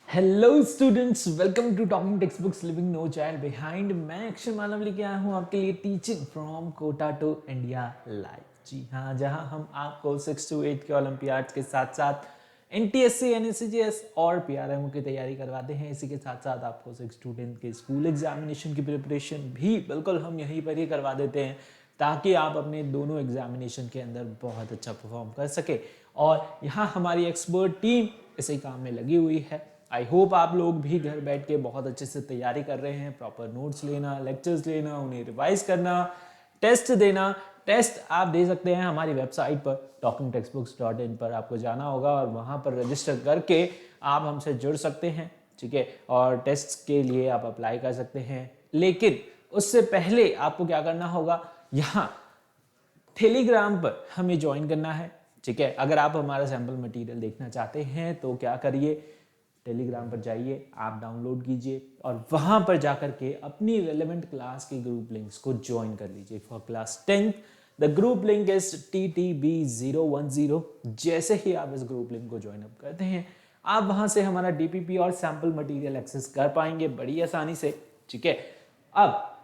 Hello students, welcome to talking textbooks leaving no child behind. मैं अक्षय मानव लेके आया हूँ आपके लिए teaching from Kota to India live. जी हाँ, जहाँ हम आपको 6 to 8 के ओलंपियाड्स के साथ साथ NTSC, NSCGS और PRMO की तैयारी करवाते हैं। इसी के साथ साथ आपको 6 to 10 के स्कूल एग्जामिनेशन की प्रिपरेशन भी बिल्कुल हम यहीं पर ही करवा देते हैं, ताकि आप अपने दोनों एग्जामिनेशन के अंदर बहुत अच्छा परफॉर्म कर सके। और यहाँ हमारी एक्सपर्ट टीम इसी काम में लगी हुई है। आई होप आप लोग भी घर बैठ के बहुत अच्छे से तैयारी कर रहे हैं। प्रॉपर नोट्स लेना, लेक्चर्स लेना, उन्हें रिवाइज करना, टेस्ट देना। टेस्ट आप दे सकते हैं हमारी वेबसाइट पर talkingtextbooks.in पर आपको जाना होगा और वहाँ पर रजिस्टर करके आप हमसे जुड़ सकते हैं। ठीक है, और टेस्ट के लिए आप अप्लाई कर सकते हैं। लेकिन उससे पहले आपको क्या करना होगा, यहाँ टेलीग्राम पर हमें ज्वाइन करना है। ठीक है, अगर आप हमारा सैम्पल मटेरियल देखना चाहते हैं तो क्या करिए, टेलीग्राम पर जाइए, आप डाउनलोड कीजिए और वहां पर जाकर के अपनी रेलेवेंट क्लास के ग्रुप लिंक्स को ज्वाइन कर लीजिए। For class 10 the group link is TTB010। जैसे ही आप इस ग्रुप लिंक को ज्वाइन अप करते हैं, आप वहां से हमारा DPP और सैम्पल मटेरियल एक्सेस कर पाएंगे बड़ी आसानी से। ठीक है, अब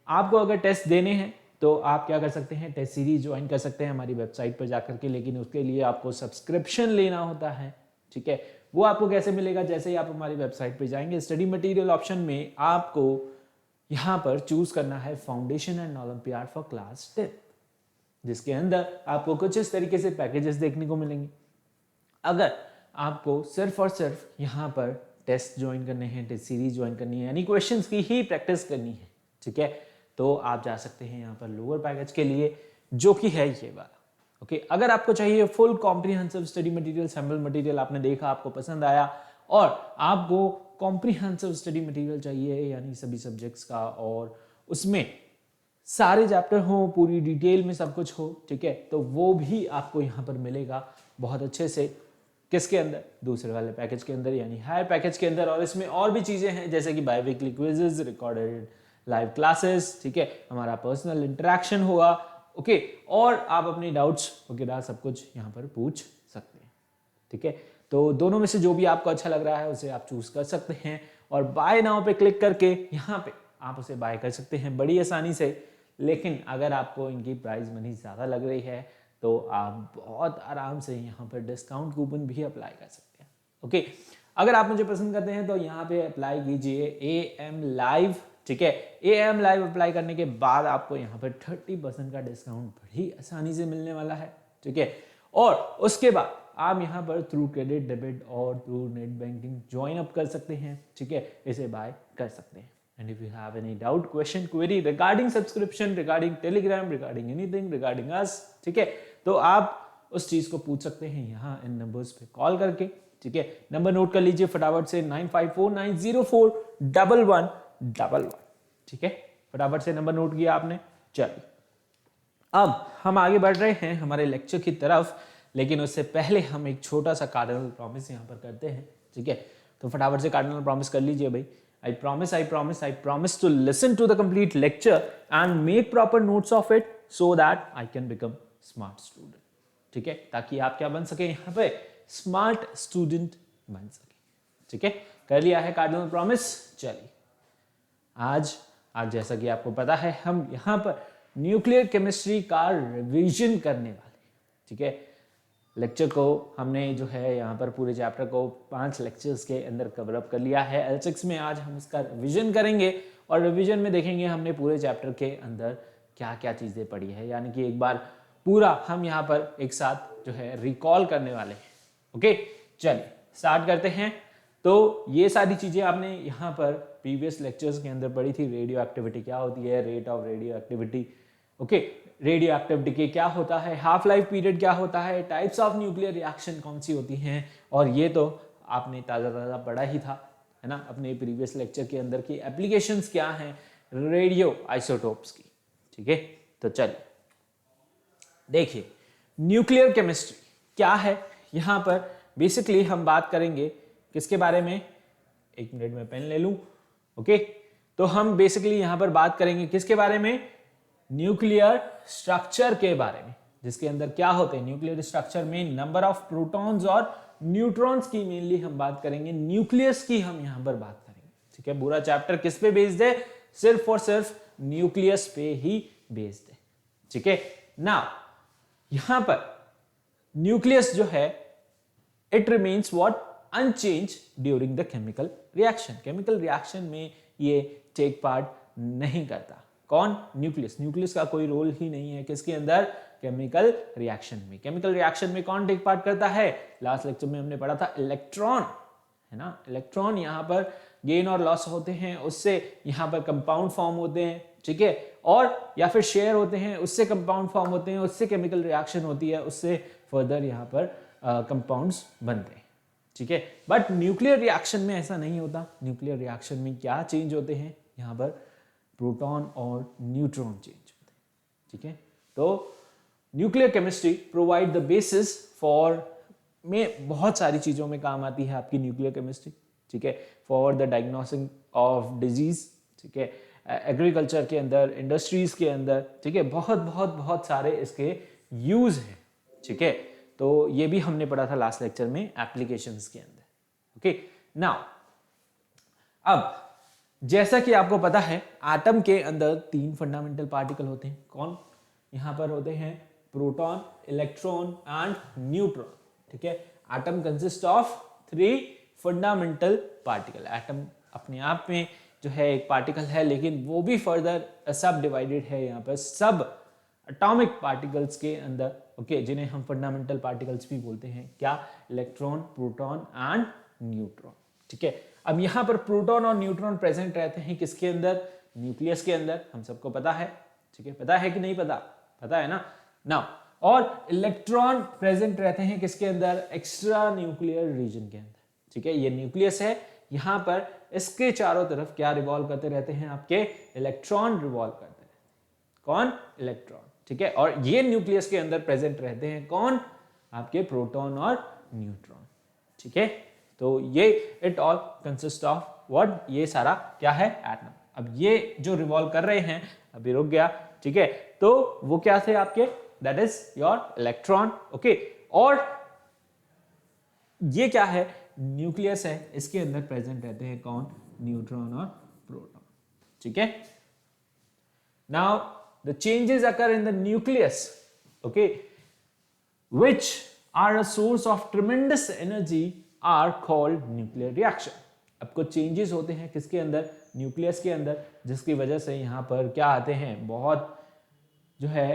आपको अगर टेस्ट देने हैं तो आप क्या कर सकते हैं, टेस्ट सीरीज ज्वाइन कर सकते हैं हमारी वेबसाइट पर जाकर के, लेकिन उसके लिए आपको सब्सक्रिप्शन लेना होता है। ठीक है, वो आपको कैसे मिलेगा, जैसे ही आप हमारी वेबसाइट पर जाएंगे, स्टडी मटेरियल ऑप्शन में आपको यहाँ पर चूज करना है foundation and olympiad for class 10, जिसके अंदर आपको कुछ इस तरीके से पैकेजेस देखने को मिलेंगे। अगर आपको सिर्फ और सिर्फ यहाँ पर टेस्ट ज्वाइन करने हैं, टेस्ट सीरीज ज्वाइन करनी है, यानी क्वेश्चंस की ही प्रैक्टिस करनी है, ठीक है, तो आप जा सकते हैं यहाँ पर लोअर पैकेज के लिए, जो कि है ये वाला। ओके, अगर आपको चाहिए full comprehensive study material, sample material आपने देखा, आपको पसंद आया और आपको कॉम्प्रिहेंसिव स्टडी मटेरियल चाहिए, यानी सभी सब्जेक्ट्स का, और उसमें सारे चैप्टर हो, पूरी डिटेल में सब कुछ हो, ठीक है, तो वो भी आपको यहाँ पर मिलेगा बहुत अच्छे से। किसके अंदर, दूसरे वाले पैकेज के अंदर, यानी हायर पैकेज के अंदर। और इसमें और भी चीज़ें हैं, जैसे कि bye-weekly quizzes, recorded live classes, ठीक है, हमारा पर्सनल इंटरेक्शन होगा। ओके, और आप अपनी डाउट्स वगैरह सब कुछ यहाँ पर पूछ सकते हैं। ठीक है, तो दोनों में से जो भी आपको अच्छा लग रहा है उसे आप चूज कर सकते हैं और बाय नाउ पे क्लिक करके यहाँ पे आप उसे बाय कर सकते हैं बड़ी आसानी से। लेकिन अगर आपको इनकी प्राइस मनी ज़्यादा लग रही है तो आप बहुत आराम से यहाँ पर डिस्काउंट कूपन भी अप्लाई कर सकते हैं। ओके, अगर आप मुझे पसंद करते हैं तो यहाँ पे अप्लाई कीजिए AM लाइव। ठीक है, AM लाइव अप्लाई करने के बाद आपको यहाँ पर 30% का डिस्काउंट बड़ी आसानी से मिलने वाला है। ठीक है, और उसके बाद आप यहाँ पर थ्रू क्रेडिट, डेबिट और through net banking join up कर सकते हैं। ठीक है, इसे बाय कर सकते हैं। And if you have any doubt, question, query regarding subscription, regarding Telegram, regarding anything, regarding us, ठीक है, तो आप उस चीज को पूछ सकते हैं यहाँ इन नंबर्स पे कॉल करके। ठीक है, नंबर नोट कर लीजिए फटाफट से, 9549041111। ठीक है, फटाफट से नंबर नोट किया आपने। चलिए, अब हम आगे बढ़ रहे हैं हमारे लेक्चर की तरफ, लेकिन उससे पहले हम एक छोटा सा कार्डिनल प्रॉमिस यहाँ पर करते हैं। ठीक है, तो फटाफट से कार्डिनल प्रॉमिस कर लीजिए भाई। I promise to listen to the complete lecture and make proper notes of it so that I can become smart student. ठीक है, ताकि आप क्या बन सके, यहाँ पे स्मार्ट स्टूडेंट बन सके। ठीक है, कर लिया है कार्डिनल प्रॉमिस। चलिए, आज जैसा कि आपको पता है, हम यहाँ पर न्यूक्लियर केमिस्ट्री का रिवीजन करने वाले। ठीक है, लेक्चर को हमने जो है यहाँ पर पूरे चैप्टर को 5 लेक्चर्स के अंदर कवर अप कर लिया है। L6 में आज हम इसका रिवीजन करेंगे और रिवीजन में देखेंगे हमने पूरे चैप्टर के अंदर क्या क्या चीज़ें पढ़ी है, यानी कि एक बार पूरा हम यहाँ पर एक साथ जो है रिकॉल करने वाले हैं। ओके, चलिए स्टार्ट करते हैं। तो ये सारी चीज़ें आपने यहाँ पर प्रीवियस लेक्चर्स के अंदर पढ़ी थी। रेडियो एक्टिविटी क्या होती है, rate of radio activity, okay, radio active decay क्या होता है, हाफ लाइफ पीरियड क्या होता है, टाइप्स ऑफ न्यूक्लियर रिएक्शन कौन सी होती हैं, और ये तो आपने ताज़ा पढ़ा ही था, है ना, अपने प्रीवियस लेक्चर के अंदर की एप्लीकेशंस क्या हैं रेडियो आइसोटोप्स की। ठीक है, तो चलिए देखिए, न्यूक्लियर केमिस्ट्री क्या है। यहाँ पर बेसिकली हम बात करेंगे किसके बारे में, एक मिनट में पेन ले लूँ। ओके, तो हम बेसिकली यहाँ पर बात करेंगे किसके बारे में, न्यूक्लियर स्ट्रक्चर के बारे में, जिसके अंदर क्या होते हैं, न्यूक्लियर स्ट्रक्चर में नंबर ऑफ प्रोटॉन्स और न्यूट्रॉन्स की मेनली हम बात करेंगे, न्यूक्लियस की हम यहां पर बात करेंगे। ठीक है, पूरा चैप्टर किस पे बेस्ड है? सिर्फ और सिर्फ न्यूक्लियस पे ही बेस्ड है। ठीक है, नाउ यहां पर न्यूक्लियस जो है it remains what unchange during the chemical reaction. Chemical reaction में ये टेक पार्ट नहीं करता। कौन? न्यूक्लियस। न्यूक्लियस का कोई रोल ही नहीं है किसके अंदर? केमिकल रिएक्शन में। केमिकल रिएक्शन में कौन टेक पार्ट करता है? लास्ट लेक्चर में हमने पढ़ा था इलेक्ट्रॉन, है ना। इलेक्ट्रॉन यहाँ पर गेन और लॉस होते हैं, उससे यहाँ पर कंपाउंड फॉर्म होते हैं। ठीक है, और या फिर शेयर होते हैं, उससे कंपाउंड फॉर्म होते हैं, उससे केमिकल रिएक्शन होती है, उससे फर्दर यहाँ पर कंपाउंड्स बनते हैं। ठीक है, बट न्यूक्लियर रिएक्शन में ऐसा नहीं होता। न्यूक्लियर रिएक्शन में क्या चेंज होते हैं? यहाँ पर प्रोटॉन और न्यूट्रॉन चेंज होते हैं। ठीक है, तो nuclear chemistry provide the basis for, में बहुत सारी चीजों में काम आती है आपकी न्यूक्लियर केमिस्ट्री। ठीक है, for the diagnosis of disease. ठीक है, एग्रीकल्चर के अंदर, इंडस्ट्रीज के अंदर। ठीक है, बहुत बहुत बहुत सारे इसके यूज हैं। ठीक है, तो ये भी हमने पढ़ा था लास्ट लेक्चर में एप्लीकेशंस के अंदर। ओके, नाउ अब जैसा कि आपको पता है एटम के अंदर 3 फंडामेंटल पार्टिकल होते हैं। कौन? यहां पर होते हैं प्रोटॉन, इलेक्ट्रॉन एंड न्यूट्रॉन। ठीक है, atom consist of 3 fundamental particle. Atom अपने आप में जो है एक पार्टिकल है, लेकिन वो भी फर्दर सब डिवाइडेड है यहाँ पर सब एटॉमिक पार्टिकल्स के अंदर। ओके, जिन्हें हम फंडामेंटल पार्टिकल्स भी बोलते हैं। क्या? Electron, proton and neutron. ठीक है, अब यहां पर प्रोटॉन और न्यूट्रॉन प्रेजेंट रहते हैं किसके अंदर? न्यूक्लियस के अंदर। हम सबको पता है। ठीक है, पता है कि नहीं पता? पता है ना। नाउ, और इलेक्ट्रॉन प्रेजेंट रहते हैं किसके अंदर? एक्स्ट्रा न्यूक्लियर रीजन के अंदर। ठीक है, ये न्यूक्लियस है, यहां पर इसके चारों तरफ क्या रिवॉल्व करते रहते हैं? आपके इलेक्ट्रॉन रिवॉल्व करते हैं। कौन? इलेक्ट्रॉन। ठीक है, और ये न्यूक्लियस के अंदर प्रेजेंट रहते हैं कौन? आपके प्रोटॉन और न्यूट्रॉन। ठीक है, तो ये it all consist of what? ये सारा क्या है? एटम। अब ये जो रिवॉल्व कर रहे हैं, अभी रुक गया। ठीक है, तो वो क्या थे आपके? That is your electron. Okay, और ये क्या है? न्यूक्लियस है, इसके अंदर प्रेजेंट रहते हैं कौन? न्यूट्रॉन और प्रोटॉन। ठीक है, now the changes occur in the nucleus, okay, which are a source of tremendous energy are called nuclear reaction. अब कुछ चेंजेस होते हैं किसके अंदर? न्यूक्लियस के अंदर, जिसकी वजह से यहाँ पर क्या आते हैं? बहुत जो है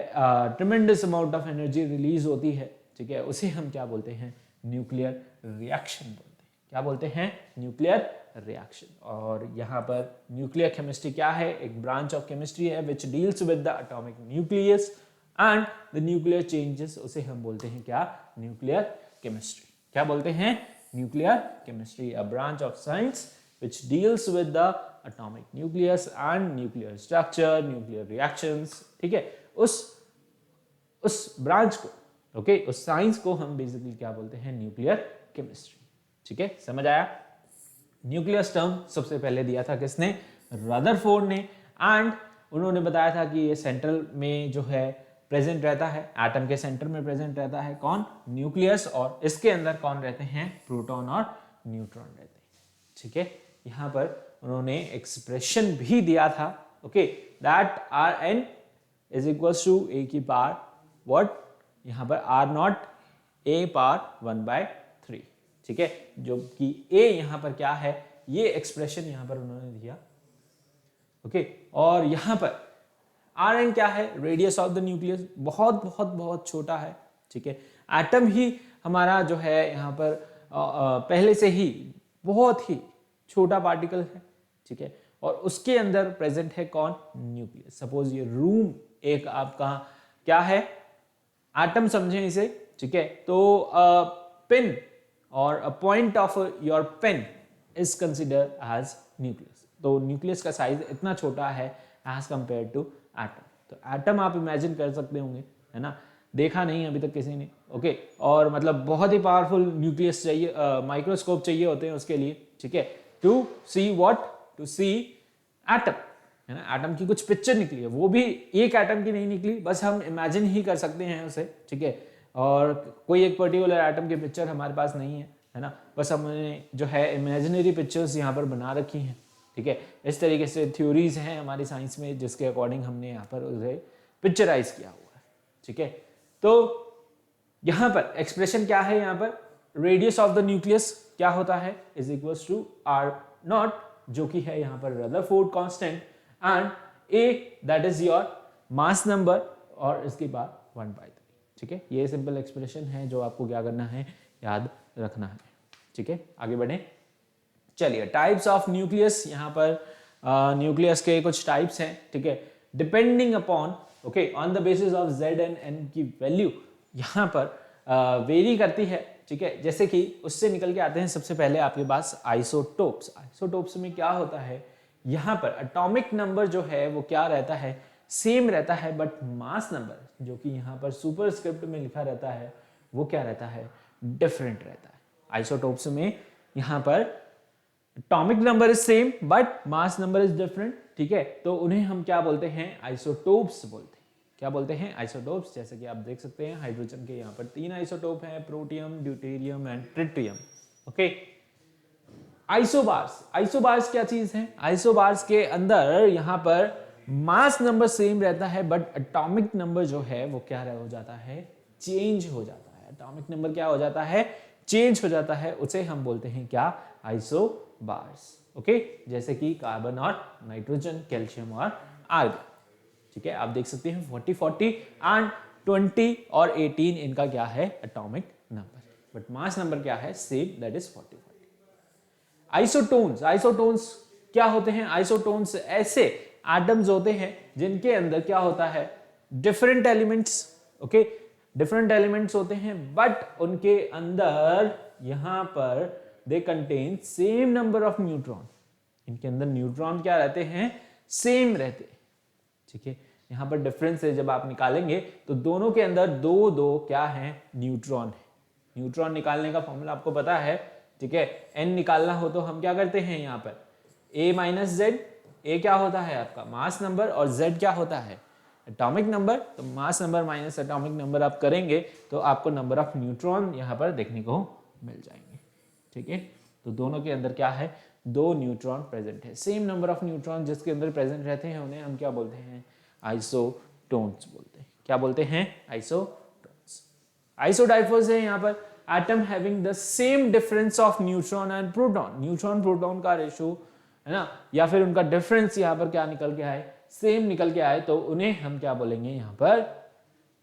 tremendous amount of energy release होती है। ठीक है, उसे हम क्या बोलते हैं? न्यूक्लियर रिएक्शन बोलते हैं। क्या बोलते हैं? Nuclear reaction. और यहाँ पर न्यूक्लियर केमिस्ट्री क्या है? एक ब्रांच ऑफ केमिस्ट्री है which deals with the atomic nucleus and the nuclear changes. उसे हम बोलते हैं क्या? Nuclear chemistry. क्या बोलते हैं? Nuclear chemistry, a branch of science which deals with the atomic nucleus and nuclear structure, nuclear reactions। ठीक है, उस ब्रांच को, ओके, उस साइंस को हम बेसिकली क्या बोलते हैं? Nuclear chemistry. ठीक है, समझ आया? न्यूक्लियस टर्म सबसे पहले दिया था किसने? रदरफोर्ड ने, एंड उन्होंने बताया था कि ये सेंट्रल में जो है प्रेजेंट रहता है, एटम के सेंटर में प्रेजेंट रहता है कौन? न्यूक्लियस, और इसके अंदर कौन रहते हैं? प्रोटॉन और न्यूट्रॉन रहते हैं। ठीक है, यहां पर उन्होंने एक्सप्रेशन भी दिया था, okay, that are N is equals to A की पावर व्हाट? यहां पर आर नॉट ए पावर 1/3। ठीक है, जो कि ए यहां पर क्या है? ये एक्सप्रेशन यहां पर उन्होंने दिया। ओके, और यहां पर आर एन क्या है? रेडियस ऑफ द न्यूक्लियस, बहुत बहुत बहुत छोटा है। ठीक है, एटम ही हमारा जो है यहां पर पहले से ही बहुत ही छोटा पार्टिकल है। ठीक है, और उसके अंदर प्रेजेंट है कौन? न्यूक्लियस। सपोज ये रूम एक आपका क्या है? एटम समझें इसे। ठीक है, तो पिन और a point of your pen is consider as nucleus. तो न्यूक्लियस का साइज इतना छोटा है एज कंपेयर टू एटम। तो एटम आप इमेजिन कर सकते होंगे, है ना, देखा नहीं अभी तक किसी ने। ओके, और मतलब बहुत ही पावरफुल न्यूक्लियस चाहिए, माइक्रोस्कोप चाहिए होते हैं उसके लिए। ठीक है, to see what? To see atom, है ना। एटम की कुछ पिक्चर निकली है, वो भी एक एटम की नहीं निकली, बस हम इमेजिन ही कर सकते हैं उसे। ठीक है, और कोई एक पर्टिकुलर एटम की पिक्चर हमारे पास नहीं है, है ना। बस हमने जो है इमेजिनरी पिक्चर्स यहाँ पर बना रखी हैं, ठीक है। इस तरीके से थ्योरीज हैं हमारी साइंस में जिसके अकॉर्डिंग हमने यहाँ पर उसे पिक्चराइज किया हुआ है, ठीक है। तो यहाँ पर एक्सप्रेशन क्या है, यहाँ पर रेडियस ऑफ द न्यूक्लियस क्या होता है is equals to R naught, जो कि है यहाँ पर Rutherford constant, and A that is your mass number, और इसके बाद 1/3, ठीक है। ये सिंपल एक्सप्रेशन है जो आपको क्या करना है, याद रखना है, ठीक है। आगे बढ़े, चलिए टाइप्स ऑफ न्यूक्लियस, यहाँ पर न्यूक्लियस के कुछ टाइप्स हैं, ठीक है। Depending upon okay on the basis of Z and N की वैल्यू यहाँ पर वेरी करती है, ठीक है। जैसे कि उससे निकल के आते हैं सबसे पहले आपके पास आइसोटोप्स। आइसोटोप्स में क्या होता है, यहाँ पर एटॉमिक नंबर जो है वो क्या रहता है, सेम रहता है, बट मास नंबर जो कि यहाँ पर सुपरस्क्रिप्ट में लिखा रहता है वो क्या रहता है, डिफरेंट रहता है। आइसोटोप्स में यहाँ पर atomic number is same but mass number is different, ठीक है। तो उन्हें हम क्या बोलते हैं, आइसोटोप्स बोलते हैं। क्या बोलते हैं, आइसोटोप्स। जैसे कि आप देख सकते हैं हाइड्रोजन के यहाँ पर 3 आइसोटोप हैं, protium, deuterium and tritium, okay. Isobars, isobars क्या चीज है, आइसोबार्स के अंदर यहाँ पर मास नंबर सेम रहता है बट एटॉमिक नंबर जो है वो क्या हो जाता है, चेंज हो जाता है। एटॉमिक नंबर क्या हो जाता है, चेंज हो जाता है, उसे हम बोलते हैं क्या, आइसोबार्स, ओके। जैसे कि कार्बन और नाइट्रोजन, कैल्शियम और आर्गन, ठीक है। आप देख सकते हैं 40 40 एंड 20 और 18 इनका क्या है, atomic number, but mass number क्या है, same, that is 40 40। Isotones, isotones क्या होते हैं, आइसोटोन्स ऐसे एटम्स होते हैं जिनके अंदर क्या होता है, different elements, okay, different elements होते हैं बट उनके अंदर यहां पर they contain same number of neutron. इनके अंदर न्यूट्रॉन क्या रहते हैं, सेम रहते हैं, ठीक है। यहां पर डिफरेंस है, जब आप निकालेंगे तो दोनों के अंदर दो दो क्या है, न्यूट्रॉन है। न्यूट्रॉन निकालने का फॉर्मूला आपको पता है, ठीक है। एन निकालना हो तो हम क्या करते हैं, यहाँ पर ए माइनस जेड, ए क्या होता है आपका मास नंबर और जेड क्या होता है, एटॉमिक नंबर। तो mass number minus atomic number आप करेंगे तो आपको नंबर ऑफ न्यूट्रॉन यहाँ पर देखने को मिल जाएंगे, ठीक है। तो दोनों के अंदर क्या है, दो न्यूट्रॉन प्रेजेंट है, सेम नंबर ऑफ न्यूट्रॉन जिसके अंदर प्रेजेंट रहते हैं उन्हें हम क्या बोलते हैं, आइसोटोन्स बोलते हैं। क्या बोलते हैं, आइसोटोन्स। आइसोडाइफर्स है यहाँ पर atom having the same difference of neutron and proton, neutron proton का रेशो है ना, या फिर उनका डिफरेंस यहाँ पर क्या निकल के आए, सेम निकल के आए, तो उन्हें हम क्या बोलेंगे यहाँ पर,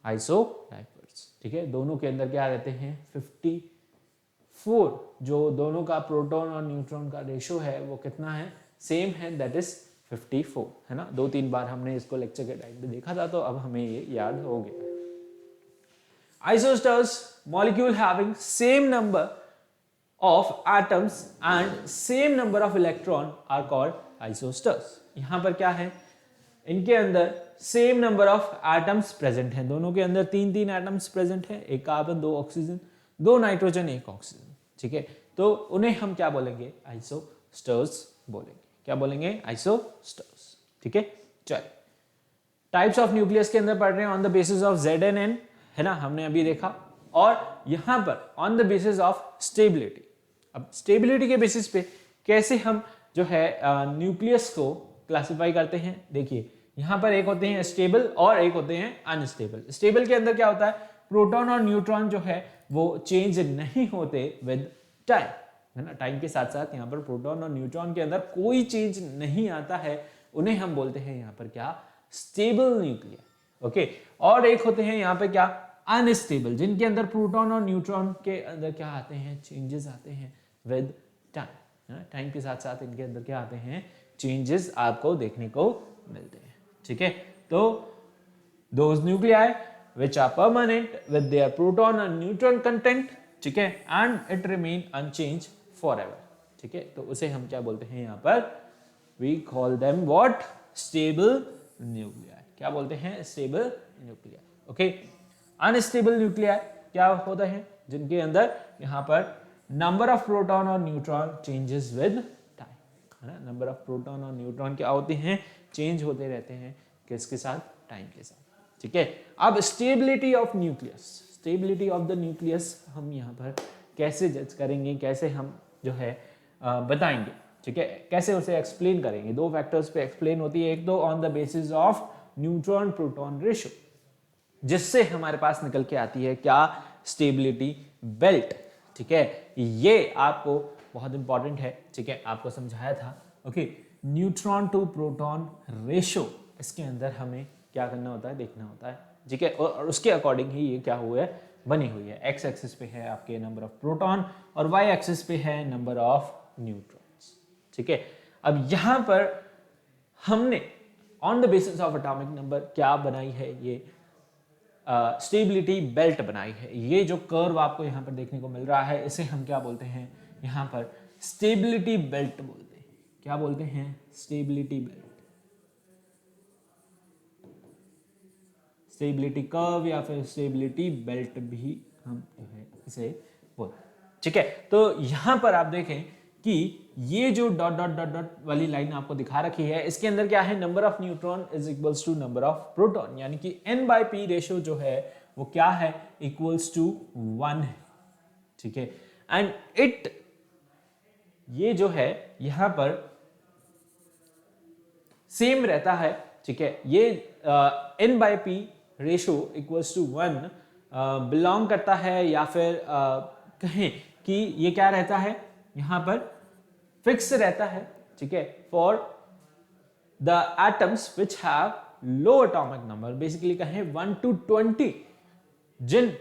आइसोडाइफर्स, ठीक है। दोनों के अंदर क्या रहते हैं, 54, जो दोनों का प्रोटॉन और न्यूट्रॉन का रेशो है वो कितना है, सेम है, दैट इज 54, है ना। 2-3 बार हमने इसको लेक्चर के टाइम पे देखा था तो अब हमें ये याद हो गया है। Isosters, molecule having same number of atoms and same number of electron are called isosters। यहाँ पर क्या है, इनके अंदर same number of atoms present हैं, दोनों के अंदर 3-3 एटम्स प्रेजेंट हैं, एक कार्बन, 2 ऑक्सीजन, 2 नाइट्रोजन, 1 ऑक्सीजन, ठीक है। तो उन्हें हम क्या बोलेंगे, आइसोस्टर्स बोलेंगे। क्या बोलेंगे, आइसोस्टर्स, ठीक है। चलिए टाइप्स ऑफ न्यूक्लियस के अंदर पढ़ रहे हैं on the basis of Z and N, है ना, हमने अभी देखा। और यहां पर on the basis of stability, अब स्टेबिलिटी के बेसिस पे कैसे हम जो है न्यूक्लियस को क्लासिफाई करते हैं, देखिए यहां पर एक होते हैं स्टेबल और एक होते हैं अनस्टेबल। स्टेबल के अंदर क्या होता है, प्रोटॉन और न्यूट्रॉन जो है वो चेंज नहीं होते विद टाइम, है ना। टाइम के साथ साथ यहाँ पर प्रोटॉन और न्यूट्रॉन के अंदर कोई चेंज नहीं आता है, उन्हें हम बोलते हैं यहाँ पर क्या, स्टेबल न्यूक्लियर, ओके। और एक होते हैं यहाँ पे क्या, अनस्टेबल, जिनके अंदर प्रोटॉन और न्यूट्रॉन के अंदर क्या आते हैं, चेंजेस आते हैं विद टाइम, है ना। टाइम के साथ साथ इनके अंदर क्या आते हैं, चेंजेस आपको देखने को मिलते हैं, ठीक है। तो those nuclei which are permanent with their proton and neutron content, ठीक है, and it remain unchanged forever, ठीक है। तो उसे हम क्या बोलते हैं यहाँ पर, we call them what, stable nuclei। क्या बोलते हैं, stable nuclei, okay. Unstable nuclei क्या होता है, जिनके अंदर यहाँ पर नंबर ऑफ प्रोटॉन और न्यूट्रॉन चेंजेस विद टाइम, है ना। नंबर ऑफ प्रोटॉन और न्यूट्रॉन क्या होते हैं, चेंज होते रहते हैं, किसके साथ, टाइम के साथ, ठीक है। अब stability of nucleus, stability of the nucleus हम यहाँ पर कैसे जज करेंगे, कैसे हम जो है बताएंगे, ठीक है, कैसे उसे एक्सप्लेन करेंगे। दो फैक्टर्स पे एक्सप्लेन होती है, एक तो on the basis of neutron proton ratio, जिससे हमारे पास निकल के आती है क्या, स्टेबिलिटी बेल्ट, ठीक है। ये आपको बहुत इंपॉर्टेंट है, ठीक है, आपको समझाया था। Okay, neutron to proton ratio, इसके अंदर हमें क्या करना होता है, देखना होता है, ठीक है, और उसके अकॉर्डिंग ही ये क्या हुआ है, बनी हुई है। एक्स एक्सिस पे है आपके नंबर ऑफ प्रोटॉन और वाई एक्सिस पे है नंबर ऑफ न्यूट्रॉन्स, ठीक है। अब यहां पर हमने on the basis of atomic number क्या बनाई है, ये स्टेबिलिटी बेल्ट बनाई है। ये जो कर्व आपको यहां पर देखने को मिल रहा है, इसे हम क्या बोलते हैं, यहां पर स्टेबिलिटी बेल्ट बोलते हैं। क्या बोलते हैं, स्टेबिलिटी बेल्ट, स्टेबिलिटी कर्व या फिर स्टेबिलिटी बेल्ट भी हम जो है इसे बोलते हैं, ठीक है। तो यहां पर आप देखें कि ये जो डॉट डॉट डॉट डॉट वाली लाइन आपको दिखा रखी है, इसके अंदर क्या है, number of neutron is equals to number of proton, यानी कि n/p रेशियो जो है वो क्या है, इक्वल्स टू 1 है, ठीक है। एंड इट, ये जो है यहां पर सेम रहता है, ठीक है। ये n/p ratio equals to 1 belong करता है, या फिर कहें कि ये क्या रहता है, यहां पर फिक्स रहता है, ठीक है, for the atoms which have low atomic number. Basically कहें 1 to 20 जिन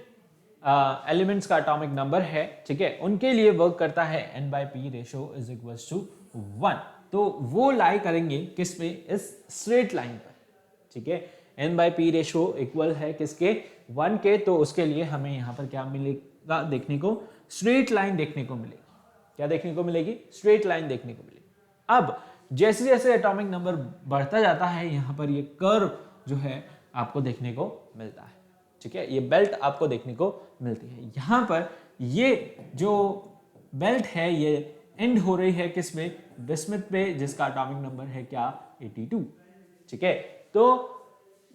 एलिमेंट्स का एटॉमिक नंबर है, ठीक है, उनके लिए वर्क करता है n/p ratio is equals to 1। तो वो लाई करेंगे किस पे, इस स्ट्रेट लाइन पर, ठीक है। n/p रेशियो इक्वल है किसके, 1 के, तो उसके लिए हमें यहां पर क्या मिलेगा, देखने को स्ट्रेट लाइन देखने को मिलेगी। क्या देखने को मिलेगी, स्ट्रेट लाइन देखने को मिलेगी। अब जैसे जैसे एटॉमिक नंबर बढ़ता जाता है, यहां पर ये कर्व जो है आपको देखने को मिलता है, ठीक है, ये बेल्ट आपको देखने को मिलती है। यहां पर ये जो बेल्ट है ये एंड हो रही है किसमें, बिस्मथ पे, जिसका एटॉमिक नंबर है क्या, 82, ठीक है। तो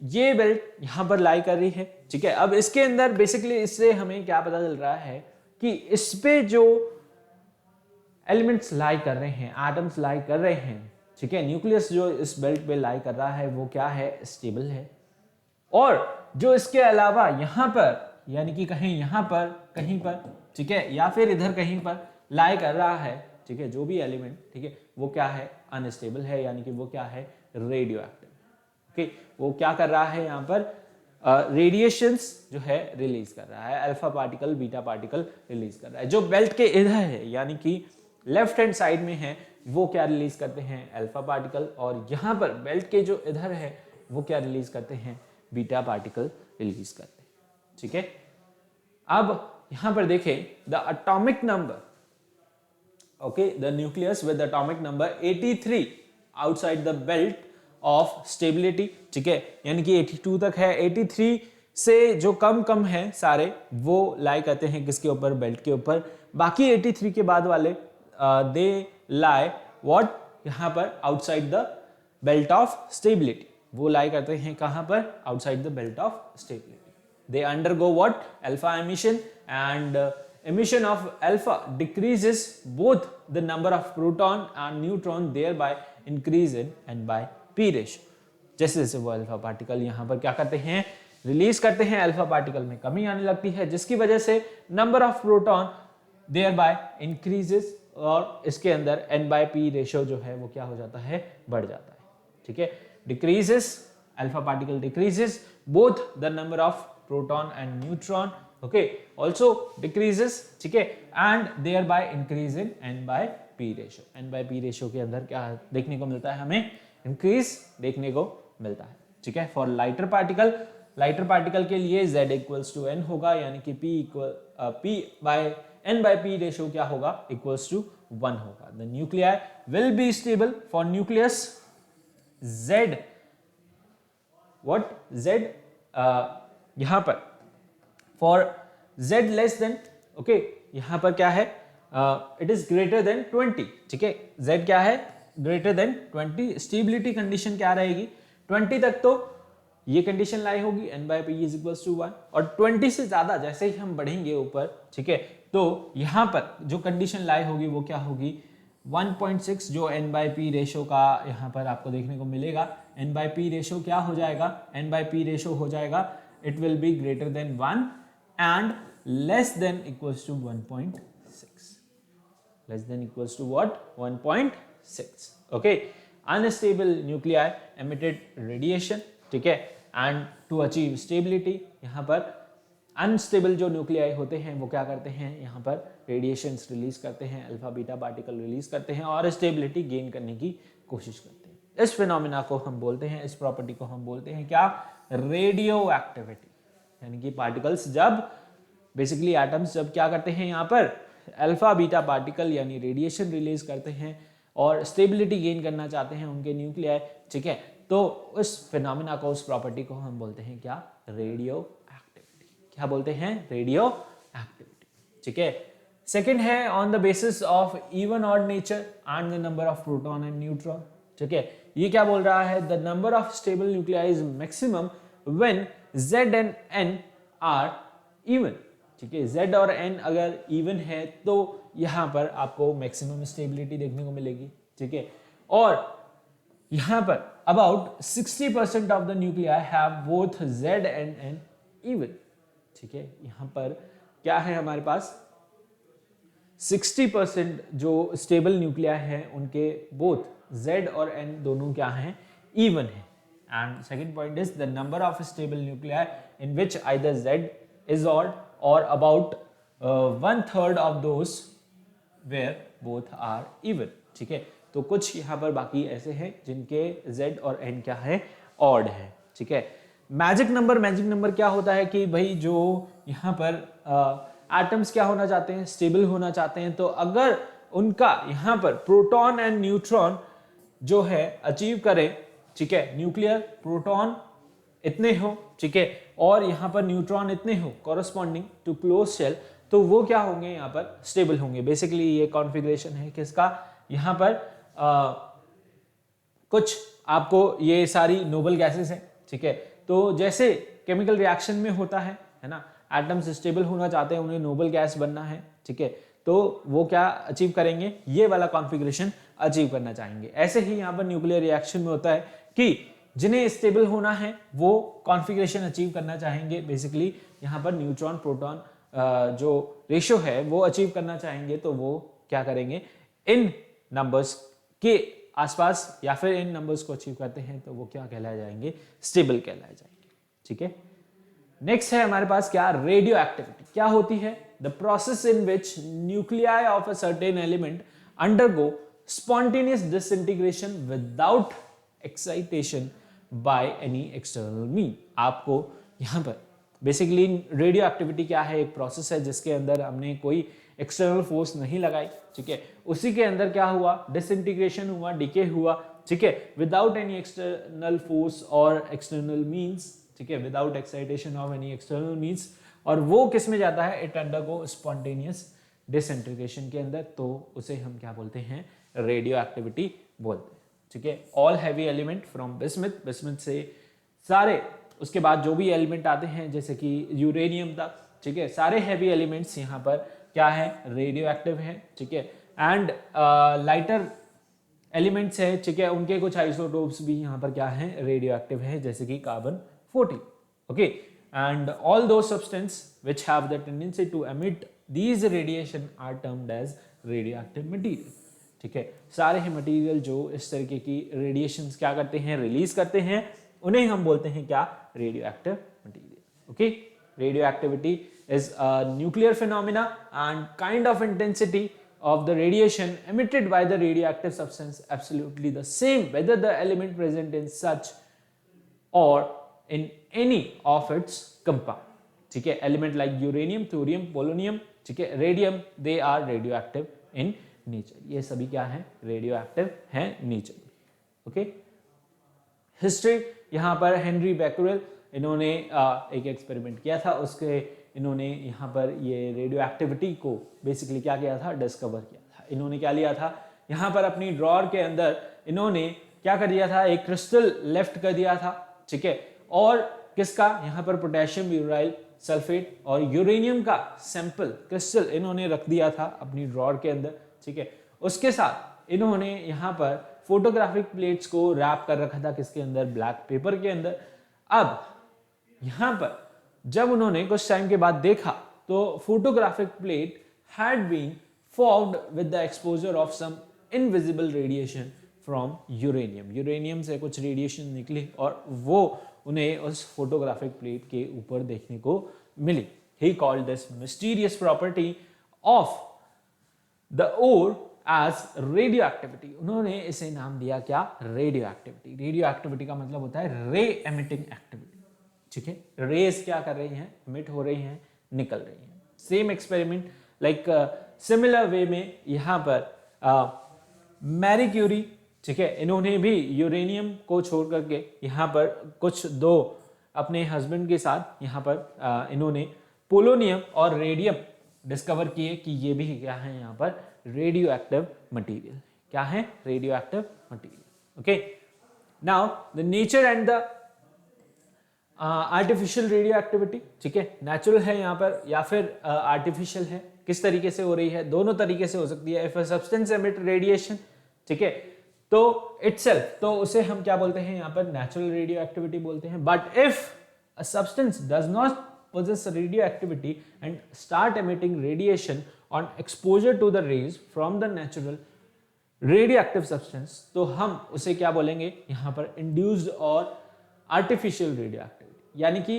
ये बेल्ट यहां पर लाई कर रही है, ठीक है। अब इसके अंदर बेसिकली इससे हमें क्या पता चल रहा है कि इस पे जो एलिमेंट्स लाई कर रहे हैं, एटम्स लाई कर रहे हैं, ठीक है, न्यूक्लियस जो इस बेल्ट पे लाई कर रहा है वो क्या है, स्टेबल है। और जो इसके अलावा यहां पर, यानी कि कहीं यहां पर कहीं पर, ठीक है, या फिर इधर कहीं पर लाई कर रहा है, ठीक है, जो भी एलिमेंट, ठीक है, वो क्या है, अनस्टेबल है, यानी कि वो क्या है, रेडियो एक्टिव, ओके। वो क्या कर रहा है, यहां पर रेडिएशंस जो है रिलीज कर रहा है, alpha particle beta particle release कर रहा है। जो बेल्ट के इधर है, यानी कि लेफ्ट हैंड साइड में है, वो क्या रिलीज करते हैं, अल्फा पार्टिकल, और यहां पर बेल्ट के जो इधर है वो क्या रिलीज करते हैं, बीटा पार्टिकल रिलीज करते हैं, ठीक है। अब यहां पर देखें the atomic number, okay, the nucleus with atomic number 83 outside the belt of stability, ठीक है, यानी कि 82 तक है। 83 से जो कम कम है सारे वो लाई करते हैं किसके ऊपर, बेल्ट के ऊपर। बाकी 83 के बाद वाले दे लाई व्हाट, यहां पर outside the belt of stability, वो लाई करते हैं कहां पर, outside the belt of stability. They undergo what, alpha emission, and emission of alpha decreases both the number of proton and neutron, thereby increase in n/p ratio। जैसे जैसे वो alpha particle यहाँ पर क्या करते हैं, रिलीज करते हैं, अल्फा पार्टिकल में कमी आने लगती है, जिसकी वजह से number of proton thereby increases, और इसके अंदर n/p रेशियो जो है वो क्या हो जाता है, बढ़ जाता है, ठीक है। Decreases, alpha particle decreases both the number of proton and neutron, okay, also decreases, ठीक है, and thereby increase in n/p ratio. n/p ratio के अंदर क्या देखने को मिलता है, हमें इंक्रीज देखने को मिलता है, ठीक है। फॉर लाइटर पार्टिकल के लिए z इक्वल्स टू n होगा, यानी कि n/p रेशियो क्या होगा, इक्वल्स टू 1 होगा। The nuclear will be stable for nucleus z, what, z यहां पर for z less than, okay, यहां पर क्या है, इट इज ग्रेटर देन 20, ठीक है, z क्या है, ग्रेटर देन 20। स्टेबिलिटी कंडीशन क्या रहेगी, 20 तक तो ये कंडीशन लाई होगी n/p इज इक्वल्स टू 1, और 20 से ज्यादा जैसे ही हम बढ़ेंगे ऊपर, ठीक है, तो यहां पर जो कंडीशन लाई होगी वो क्या होगी, 1.6 जो n/p रेशो का यहाँ पर आपको देखने को मिलेगा, n/p रेशो क्या हो जाएगा, n/p रेशो हो जाएगा it will be greater than 1 and less than equals to 1.6, less than equals to what, 1.6, okay. Unstable nuclei emitted radiation, ठीक है, एंड टू अचीव स्टेबिलिटी, यहाँ पर अनस्टेबल जो न्यूक्लियाई होते हैं वो क्या करते हैं, यहाँ पर रेडिएशंस रिलीज करते हैं, अल्फा बीटा पार्टिकल रिलीज करते हैं और स्टेबिलिटी गेन करने की कोशिश करते हैं। इस फिनोमिना को हम बोलते हैं, इस प्रॉपर्टी को हम बोलते हैं क्या, रेडियो एक्टिविटी, यानी कि पार्टिकल्स जब बेसिकली एटम्स जब क्या करते हैं यहाँ पर अल्फा बीटा पार्टिकल यानी रेडिएशन रिलीज करते हैं और स्टेबिलिटी गेन करना चाहते हैं उनके न्यूक्लियाई, ठीक है, तो उस फिनोमिना को, उस प्रॉपर्टी को हम बोलते हैं क्या, रेडियो एक्टिविटी। क्या बोलते हैं, रेडियो एक्टिविटी, ठीक है। सेकंड है on the basis of even odd nature and the number of proton and neutron, ठीक है। ये क्या बोल रहा है, the number of stable nuclei is maximum when z and n are even, ठीक है, z और n अगर इवन है तो यहां पर आपको मैक्सिमम स्टेबिलिटी देखने को मिलेगी, ठीक है। और यहां पर about 60% of the nuclei have both z and n even, ठीक है। यहां पर क्या है हमारे पास, 60% जो स्टेबल न्यूक्लियाई है उनके बोथ z और n दोनों क्या हैं, इवन है। And second point is the number of stable nuclei in which either z is odd और about 1/3 of those where both are even, ठीक है। तो कुछ यहाँ पर बाकी ऐसे हैं जिनके z और n क्या है, ऑड है, ठीक है। मैजिक नंबर क्या होता है कि भाई जो यहाँ पर एटम्स क्या होना चाहते हैं, स्टेबल होना चाहते हैं, तो अगर उनका यहाँ पर प्रोटॉन एंड न्यूट्रॉन जो है अचीव करें, ठीक है, न्यूक्लियर प्रोटॉन इतने हो, ठीक है, और यहाँ पर न्यूट्रॉन इतने हो कॉरस्पॉन्डिंग टू क्लोज शेल, तो वो क्या होंगे, यहाँ पर स्टेबल होंगे। बेसिकली ये कॉन्फ़िगरेशन है किसका, यहाँ पर कुछ आपको ये सारी नोबल गैसेस हैं, ठीक है। तो जैसे केमिकल रिएक्शन में होता है ना, एटम्स स्टेबल होना चाहते हैं, उन्हें नोबल गैस बनना है, ठीक है, तो वो क्या अचीव करेंगे, ये वाला कॉन्फ़िगरेशन अचीव करना चाहेंगे। ऐसे ही यहाँ पर न्यूक्लियर रिएक्शन में होता है कि जिन्हें स्टेबल होना है वो कॉन्फ़िगरेशन अचीव करना चाहेंगे, बेसिकली यहाँ पर न्यूट्रॉन प्रोटॉन जो रेशियो है वो अचीव करना चाहेंगे, तो वो क्या करेंगे, इन नंबर्स के आसपास या फिर इन नंबर्स को अचीव करते हैं तो वो क्या कहलाए जाएंगे, स्टेबल कहलाए जाएंगे, ठीक है। नेक्स्ट है हमारे पास क्या, रेडियो एक्टिविटी। क्या होती है, the process in which nuclei of a certain element undergo spontaneous disintegration without excitation by any external mean. आपको यहाँ पर बेसिकली रेडियो एक्टिविटी क्या है, एक प्रोसेस है जिसके अंदर हमने कोई एक्सटर्नल फोर्स नहीं लगाई, ठीक है, उसी के अंदर क्या हुआ, डिसइंटीग्रेशन हुआ, डिके हुआ, ठीक है, विदाउट एनी एक्सटर्नल फोर्स और एक्सटर्नल मीन्स, ठीक है, without excitation of any external means, और वो किस में जाता है, इट अंडरगो स्पॉन्टेनियस डिसइंटीग्रेशन के अंदर, तो उसे हम क्या बोलते हैं, रेडियो एक्टिविटी बोलते हैं, ठीक है। All heavy element from bismuth, bismuth से सारे उसके बाद जो भी एलिमेंट आते हैं जैसे कि यूरेनियम तक, ठीक है, सारे हैवी एलिमेंट्स यहाँ पर क्या है, रेडियो एक्टिव है, ठीक है। एंड लाइटर एलिमेंट्स है, ठीक है, उनके कुछ आइसोटोप्स भी यहाँ पर क्या है, रेडियो एक्टिव है, जैसे कि carbon 14, okay. And all those substance which have the tendency to emit these radiation are termed as radioactive material, ठीक है। सारे ही मटेरियल जो इस तरीके की रेडिएशंस क्या करते हैं, रिलीज करते हैं, उन्हें हम बोलते हैं क्या, radio active material, okay. Radio activity is a nuclear phenomena and kind of intensity of the radiation emitted by the radioactive substance absolutely the same whether the element present in such or in any of its compound, ठीक है। element like uranium, thorium, polonium, ठीक है, radium, they are radioactive in nature, ये सभी क्या हैं, radioactive हैं nature, okay. History, यहाँ पर हेनरी बैकरेल, इन्होंने एक एक्सपेरिमेंट किया था, उसके इन्होंने यहाँ पर ये रेडियो एक्टिविटी को बेसिकली क्या किया था, डिस्कवर किया था। इन्होंने क्या लिया था, यहाँ पर अपनी ड्रॉअर के अंदर इन्होंने क्या कर दिया था, एक क्रिस्टल लेफ्ट कर दिया था, ठीक है, और किसका यहाँ पर पोटेशियम यूराइल सल्फेट और यूरेनियम का सैंपल क्रिस्टल इन्होंने रख दिया था अपनी ड्रॉर के अंदर, ठीक है। उसके साथ इन्होंने यहाँ पर फोटोग्राफिक प्लेट्स को रैप कर रखा था किसके अंदर, ब्लैक पेपर के अंदर। अब यहाँ पर जब उन्होंने कुछ टाइम के बाद देखा तो photographic plate had been formed with the exposure of some invisible radiation from uranium. Uranium से कुछ रेडिएशन निकली और वो उन्हें उस फोटोग्राफिक प्लेट के ऊपर देखने को मिली। He called this mysterious property of the ore as radioactivity. उन्होंने इसे नाम दिया क्या, रेडियो एक्टिविटी। रेडियो एक्टिविटी का मतलब होता है रे एमिटिंग एक्टिविटी, ठीक है। रेस क्या कर रही हैं, एमिट हो रही हैं, निकल रही हैं। Same experiment like similar way में यहाँ पर मैरी क्यूरी, ठीक है, इन्होंने भी यूरेनियम को छोड़ करके यहाँ पर कुछ दो अपने हस्बैंड के साथ यहाँ पर इन्होंने पोलोनियम और रेडियम डिस्कवर किए कि ये भी क्या है यहाँ पर रेडियो एक्टिव मटीरियल। क्या है, radioactive material. Okay, now the nature and the artificial radio activity, ठीक है, नेचुरल है यहाँ पर या फिर आर्टिफिशियल है। किस तरीके से हो रही है, दोनों तरीके से हो सकती है। If a substance emit radiation, ठीक है, तो इटसेल्फ, तो उसे हम क्या बोलते हैं यहाँ पर नेचुरल रेडियो एक्टिविटी बोलते हैं। But if a substance does not possess radioactivity and start emitting radiation on exposure to the rays from the natural radioactive substance, तो हम उसे क्या बोलेंगे यहाँ पर induced और artificial radioactivity। यानी कि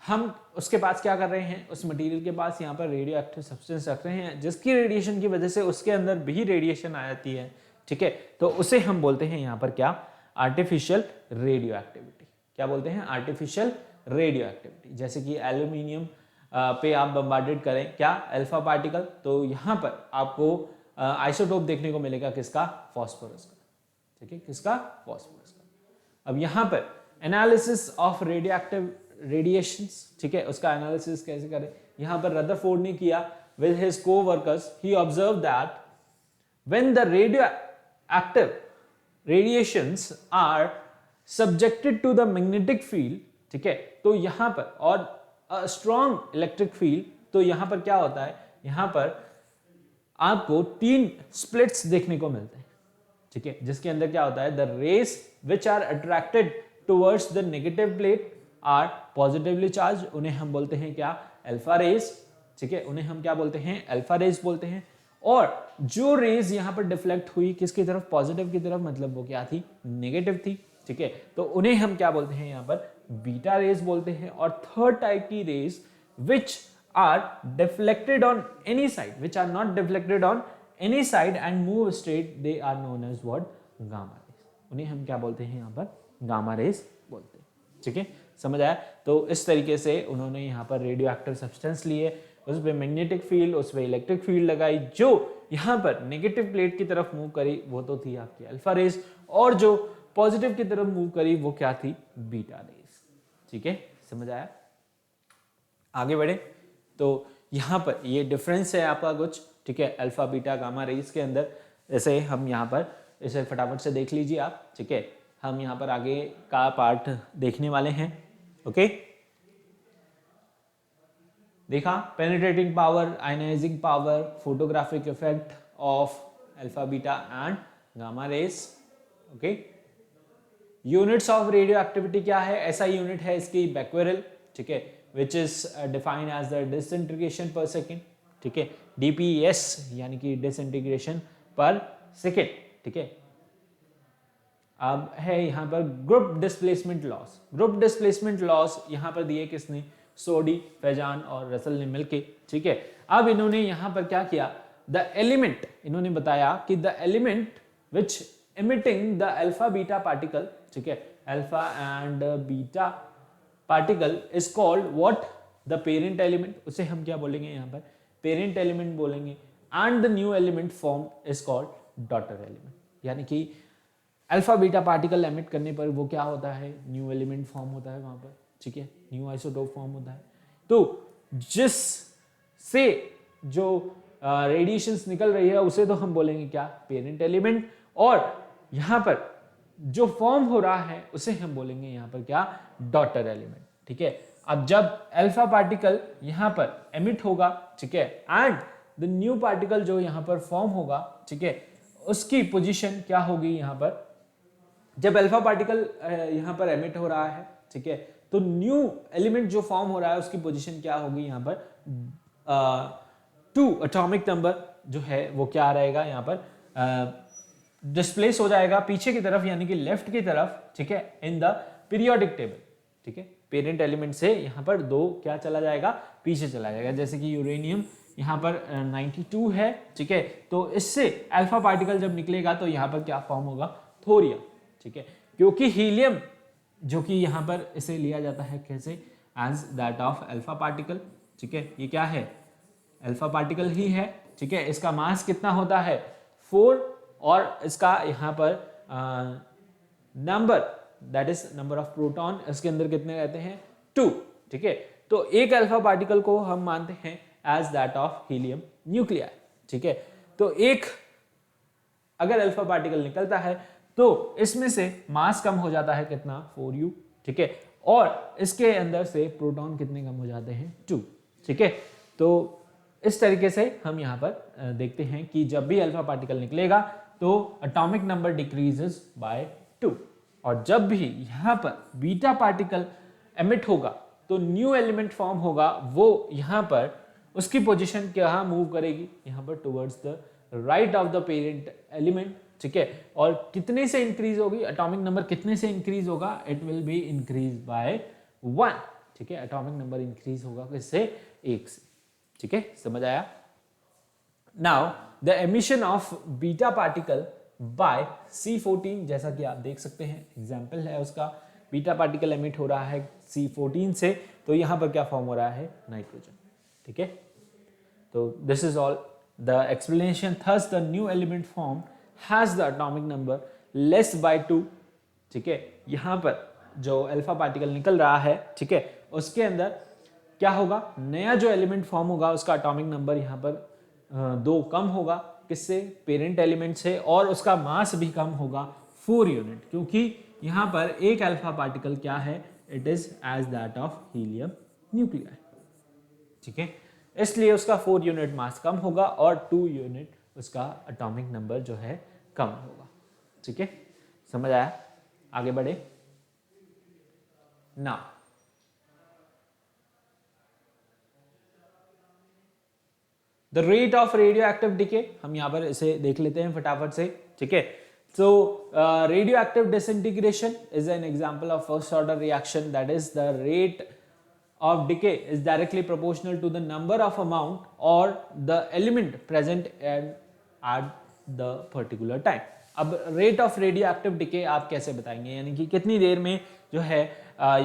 हम उसके पास क्या कर रहे हैं, उस मटेरियल के पास यहाँ पर रेडियो एक्टिव सब्सटेंस रख रहे हैं जिसकी रेडिएशन की वजह से उसके अंदर भी रेडिएशन आ जाती है, ठीक है। तो उसे हम बोलते हैं यहाँ पर क्या, आर्टिफिशियल रेडियो एक्टिविटी। क्या बोलते हैं, आर्टिफिशियल रेडियो एक्टिविटी। जैसे कि एल्यूमिनियम पे आप बम्बार्डेड करें क्या, अल्फा पार्टिकल, तो यहाँ पर आपको आइसोटोप देखने को मिलेगा किसका, फास्फोरस का, ठीक है, किसका, फास्फोरस का। अब यहाँ पर analysis of radio active radiations, ठीक है, उसका एनालिसिस कैसे करें, यहाँ पर रदरफोर्ड ने किया with his coworkers. He observe that when the radioactive radiations are subjected to the magnetic field, ठीक है, तो यहां पर और स्ट्रॉन्ग इलेक्ट्रिक फील्ड, तो यहां पर क्या होता है, यहां पर आपको 3 स्प्लिट्स देखने को मिलते हैं, ठीक है, जिसके अंदर क्या होता है, the rays which are attracted towards the negative plate are positively charge, उन्हें हम बोलते हैं क्या, अल्फा रेस, ठीक है, उन्हें हम क्या बोलते हैं, अल्फा रेस बोलते हैं। और जो रेज यहां पर डिफ्लेक्ट हुई किसकी तरफ, पॉजिटिव की तरफ, मतलब वो क्या थी, नेगेटिव थी, ठीक है, तो उन्हें हम क्या बोलते हैं, यहां पर बीटा रेज बोलते हैं। और थर्ड टाइप की rays which are deflected on any side, which are not deflected on any side and move straight, they are known as what, gamma rays, उन्हें हम क्या बोलते हैं, यहां पर गामा रेज बोलते हैं, ठीक है, समझ आया। तो इस तरीके से उन्होंने यहाँ पर रेडियो एक्टिव सब्सटेंस लिए, उस पर मैग्नेटिक फील्ड, उस पर इलेक्ट्रिक फील्ड लगाई, जो यहाँ पर नेगेटिव प्लेट की तरफ मूव करी वो तो थी आपकी अल्फा रेज, और जो पॉजिटिव की तरफ मूव करी वो क्या थी, बीटा रेज, ठीक है, समझ आया। आगे बढ़े तो यहाँ पर ये डिफरेंस है आपका कुछ, ठीक है, अल्फा बीटा गामा रेज के अंदर। जैसे हम यहाँ पर इसे फटाफट से देख लीजिए आप, ठीक है, हम यहाँ पर आगे का पार्ट देखने वाले हैं। ओके, देखा, penetrating power, ionizing power, photographic effect of alpha beta and gamma rays. Okay, units of radioactivity क्या है, ऐसा यूनिट है इसकी बैक्वेरल, ठीक है, which is defined as the disintegration per second, ठीक है, डीपीएस यानी कि डिसइंटीग्रेशन पर सेकेंड, ठीक है। अब है यहाँ पर group displacement loss. Group displacement loss यहाँ पर दिए किसने, सोडी, फैजान और रसल ने मिलके, ठीक है। अब इन्होंने यहाँ पर क्या किया, द एलिमेंट, इन्होंने बताया कि the element which emitting the alpha beta particle, ठीक है, alpha and beta particle is called what, the parent element, उसे हम क्या बोलेंगे यहाँ पर, parent element बोलेंगे, and the new element form is called daughter element। यानी कि अल्फा बीटा पार्टिकल एमिट करने पर वो क्या होता है, न्यू एलिमेंट फॉर्म होता है वहां पर, ठीक है, न्यू आइसोटोप फॉर्म होता है। तो जिस से जो रेडिएशंस निकल रही है उसे तो हम बोलेंगे क्या, पेरेंट एलिमेंट, और यहां पर जो फॉर्म हो रहा है उसे हम बोलेंगे यहाँ पर क्या, डॉटर एलिमेंट। ठीक है, अब जब अल्फा पार्टिकल यहाँ पर एमिट होगा, ठीक है, एंड द न्यू पार्टिकल जो यहाँ पर फॉर्म होगा, ठीक है, उसकी पोजीशन क्या होगी यहाँ पर, जब अल्फा पार्टिकल यहाँ पर एमिट हो रहा है, ठीक है, तो न्यू एलिमेंट जो फॉर्म हो रहा है उसकी पोजीशन क्या होगी यहाँ पर, 2 एटॉमिक नंबर जो है वो क्या रहेगा यहाँ पर, डिस्प्लेस हो जाएगा पीछे की तरफ, यानी कि लेफ्ट की तरफ, ठीक है, इन द पीरियोडिक टेबल। ठीक है, पेरेंट एलिमेंट से यहाँ पर 2 क्या चला जाएगा, पीछे चला जाएगा। जैसे कि यूरेनियम यहाँ पर 92 है, ठीक है, तो इससे अल्फा पार्टिकल जब निकलेगा तो यहाँ पर क्या फॉर्म होगा, थोरियम। ठीक है, क्योंकि हीलियम जो कि यहाँ पर इसे लिया जाता है कैसे, as that of alpha particle. ठीक है, ये क्या है, अल्फा पार्टिकल ही है। ठीक है, इसका मास कितना होता है, 4, और इसका यहाँ पर number, that is number of proton, इसके अंदर कितने रहते हैं, 2। ठीक है, तो एक अल्फा पार्टिकल को हम मानते हैं as that of helium nuclei. ठीक है, तो एक अगर अल्फा पार्टिकल निकलता है तो इसमें से मास कम हो जाता है कितना, 4u। ठीक है, और इसके अंदर से प्रोटॉन कितने कम हो जाते हैं, 2। ठीक है, तो इस तरीके से हम यहाँ पर देखते हैं कि जब भी अल्फा पार्टिकल निकलेगा तो एटॉमिक नंबर डिक्रीजेस बाय 2, और जब भी यहाँ पर बीटा पार्टिकल एमिट होगा तो न्यू एलिमेंट फॉर्म होगा, वो यहाँ पर उसकी पोजीशन क्या मूव करेगी, यहाँ पर towards the right of the parent element. ठीक है, और कितने से इंक्रीज होगी, एटॉमिक नंबर कितने से इंक्रीज होगा, it will be increase by 1। ठीक है, एटॉमिक नंबर इंक्रीज होगा किससे, 1 से। ठीक है, समझ आया। Now the emission of beta particle by C14, जैसा कि आप देख सकते हैं एग्जाम्पल है उसका, बीटा पार्टिकल एमिट हो रहा है C14 से, तो यहां पर क्या फॉर्म हो रहा है, नाइट्रोजन। ठीक है, तो this is all the explanation. Thus the new element form has the atomic number less bye 2। ठीक है, यहां पर जो अल्फा पार्टिकल निकल रहा है, ठीक है, उसके अंदर क्या होगा, नया जो एलिमेंट फॉर्म होगा उसका एटॉमिक नंबर यहाँ पर 2 कम होगा, किससे, पेरेंट एलिमेंट से, और उसका मास भी कम होगा 4 यूनिट, क्योंकि यहाँ पर एक अल्फा पार्टिकल क्या है, it is as that of helium nuclei. ठीक है, इसलिए उसका 4 यूनिट मास कम होगा और 2 यूनिट उसका एटॉमिक नंबर जो है कम होगा। ठीक है, समझ आया, आगे बढ़े। Now the rate of radio active decay, हम यहां पर इसे देख लेते हैं फटाफट से। ठीक है, so radioactive disintegration is an example of first order reaction, that is the rate of decay is directly proportional to the number of amount or the element present at the particular time. अब rate of radioactive decay आप कैसे बताएंगे, यानी कि कितनी देर में जो है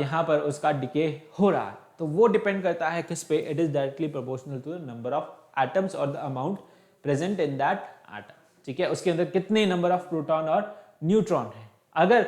यहाँ पर उसका डिके हो रहा है, तो वो डिपेंड करता है किस पे, it is directly proportional to the number of atoms और the amount present in that atom. ठीक है, उसके अंदर कितने नंबर ऑफ प्रोटॉन और न्यूट्रॉन है। अगर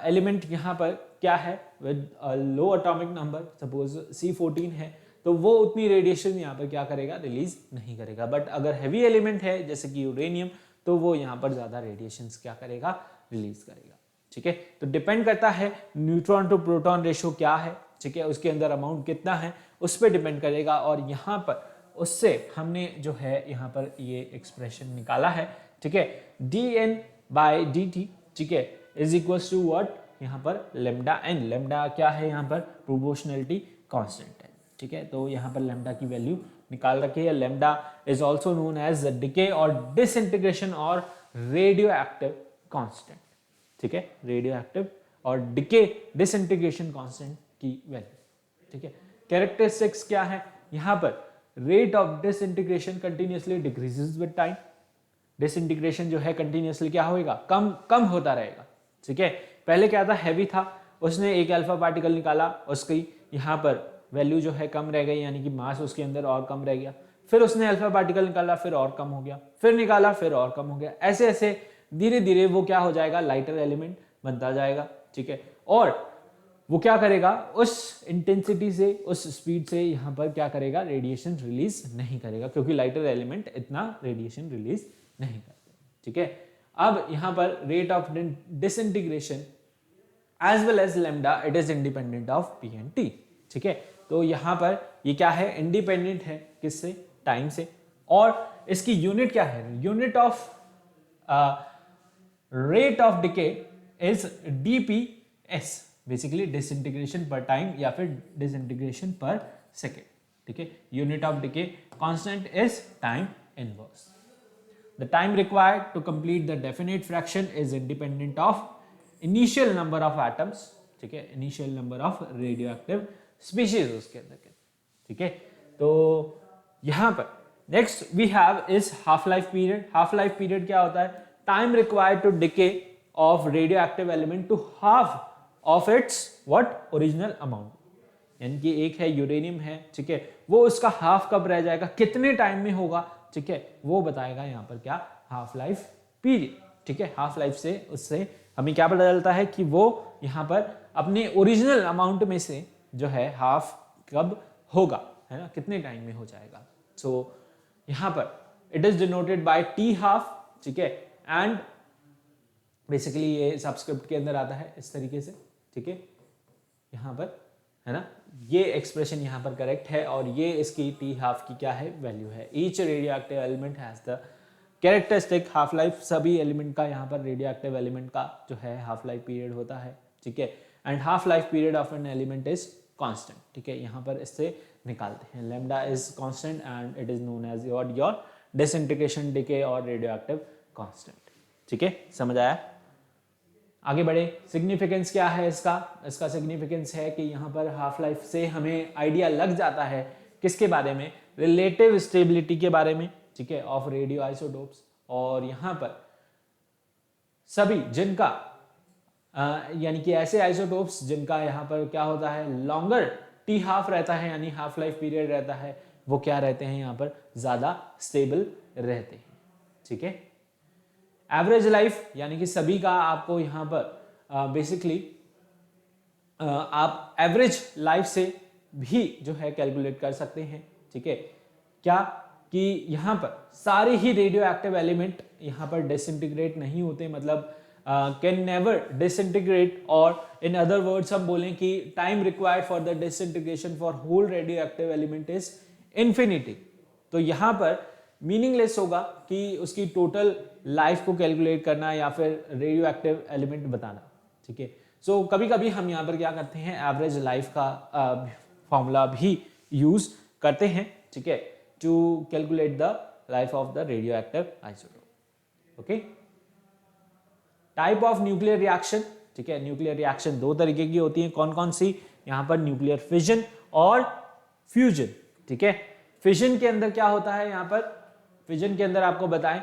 एलिमेंट यहाँ पर क्या है, with low atomic number, suppose C14 है, तो वो उतनी रेडिएशन यहाँ पर क्या करेगा, रिलीज नहीं करेगा। बट अगर हैवी एलिमेंट है जैसे कि यूरेनियम, तो वो यहाँ पर ज्यादा रेडिएशन क्या करेगा, रिलीज करेगा। ठीक है, तो डिपेंड करता है न्यूट्रॉन टू प्रोटॉन रेशियो क्या है, ठीक है, उसके अंदर अमाउंट कितना है, उस पर डिपेंड करेगा। और यहाँ पर उससे हमने जो है यहाँ पर ये एक्सप्रेशन निकाला है। ठीक है, dN/dt, ठीक है, इज इक्वल्स टू व्हाट, यहाँ पर लेमडा n। लेमडा क्या है यहाँ पर, प्रोपोर्शनलिटी कांस्टेंट है। ठीक है, तो यहाँ पर लेमडा की वैल्यू निकाल रखी है। Lambda is also known as decay और डिसइंटीग्रेशन और रेडियो एक्टिव कांस्टेंट। ठीक है, रेडियो एक्टिव और डिके डिसइंटीग्रेशन कांस्टेंट की वैल्यू। ठीक है, कैरेक्टरिस्टिक्स क्या है यहाँ पर, rate of disintegration continuously decreases with time. Disintegration जो है कंटिन्यूअसली क्या होएगा, कम कम होता रहेगा। ठीक है, पहले क्या था, हैवी था, उसने एक अल्फा पार्टिकल निकाला, उसकी यहाँ पर वैल्यू जो है कम रह गई, यानी कि मास उसके अंदर और कम रह गया। फिर उसने अल्फा पार्टिकल निकाला, फिर और कम हो गया, फिर निकाला, फिर और कम हो गया। ऐसे ऐसे धीरे धीरे वो क्या हो जाएगा, लाइटर एलिमेंट बनता जाएगा। ठीक है, और वो क्या करेगा, उस इंटेंसिटी से, उस स्पीड से यहाँ पर क्या करेगा, रेडिएशन रिलीज नहीं करेगा, क्योंकि लाइटर एलिमेंट इतना रेडिएशन रिलीज नहीं करते। ठीक है, अब यहाँ पर rate of disintegration as well as lambda it is independent of P and T, ठीक है। तो यहाँ पर ये क्या है, इंडिपेंडेंट है किससे, टाइम से, और इसकी यूनिट क्या है, unit of rate of decay is DPS, basically disintegration पर टाइम या फिर डिसइंटीग्रेशन पर सेकेंड, ठीक है। Unit of decay constant is time inverse. The time required to complete the definite fraction is independent of initial number of atoms, ठीक है, initial number of radioactive species उसके अंदर के, ठीक है। तो यहाँ पर next we have is half life period. half life period क्या होता है, time required to decay of radioactive element to half of its what original amount, यानी कि एक है यूरेनियम है, ठीक है, वो उसका हाफ कब रह जाएगा, कितने टाइम में होगा, ठीक है, वो बताएगा यहाँ पर क्या, हाफ लाइफ पीरियड, ठीक है। हाफ लाइफ से उससे हमें क्या पता चलता है कि वो यहाँ पर अपने ओरिजिनल अमाउंट में से जो है हाफ कब होगा, है ना, कितने टाइम में हो जाएगा। सो यहाँ पर it is denoted by T half, ठीक है, एंड बेसिकली ये सब्सक्रिप्ट के अंदर आता है इस तरीके से, ठीक है, यहाँ पर, है ना, ये एक्सप्रेशन यहाँ पर करेक्ट है, और ये इसकी टी हाफ की क्या है, वैल्यू है। Each radio active element has the characteristic half life, सभी एलिमेंट का यहाँ पर रेडियो एक्टिव एलिमेंट का जो है हाफ लाइफ पीरियड होता है, ठीक है, and half life period of an element is constant, ठीक है। यहाँ पर इससे निकालते हैं, lambda is constant and it is known as your disintegration decay और रेडियो एक्टिव कांस्टेंट, ठीक है, समझ आया। आगे बढ़े, सिग्निफिकेंस क्या है इसका, इसका सिग्निफिकेंस है कि यहाँ पर हाफ लाइफ से हमें आइडिया लग जाता है किसके बारे में, रिलेटिव स्टेबिलिटी के बारे में, ठीक है, ऑफ रेडियो आइसोटोप्स, और यहाँ पर सभी जिनका यानी कि ऐसे आइसोटोप्स जिनका यहाँ पर क्या होता है, लॉन्गर टी हाफ रहता है, यानी हाफ लाइफ पीरियड रहता है, वो क्या रहते हैं, यहाँ पर ज्यादा स्टेबल रहते हैं, ठीक है। एवरेज लाइफ यानी कि सभी का आपको यहाँ पर बेसिकली आप एवरेज लाइफ से भी जो है कैलकुलेट कर सकते हैं, ठीक है। क्या कि यहाँ पर सारे ही रेडियो एक्टिव एलिमेंट यहाँ पर डिसइंटीग्रेट नहीं होते, मतलब कैन नेवर डिसइंटीग्रेट, और इन अदर वर्ड्स हम बोलें कि time required for the disintegration for whole radio active element is infinity. तो यहाँ पर मीनिंगलेस होगा कि उसकी टोटल लाइफ को कैलकुलेट करना या फिर रेडियो एक्टिव एलिमेंट बताना, ठीक है। सो कभी कभी हम यहाँ पर क्या करते हैं, एवरेज लाइफ का फॉर्मूला भी यूज करते हैं, ठीक है, to calculate the life of the radio active isotope. Okay, type of nuclear reaction, ठीक है, न्यूक्लियर रिएक्शन दो तरीके की होती है, कौन कौन सी, यहाँ पर न्यूक्लियर फिजन और फ्यूजन, ठीक है। फिजन के अंदर क्या होता है, यहाँ पर फिजन के अंदर आपको बताएं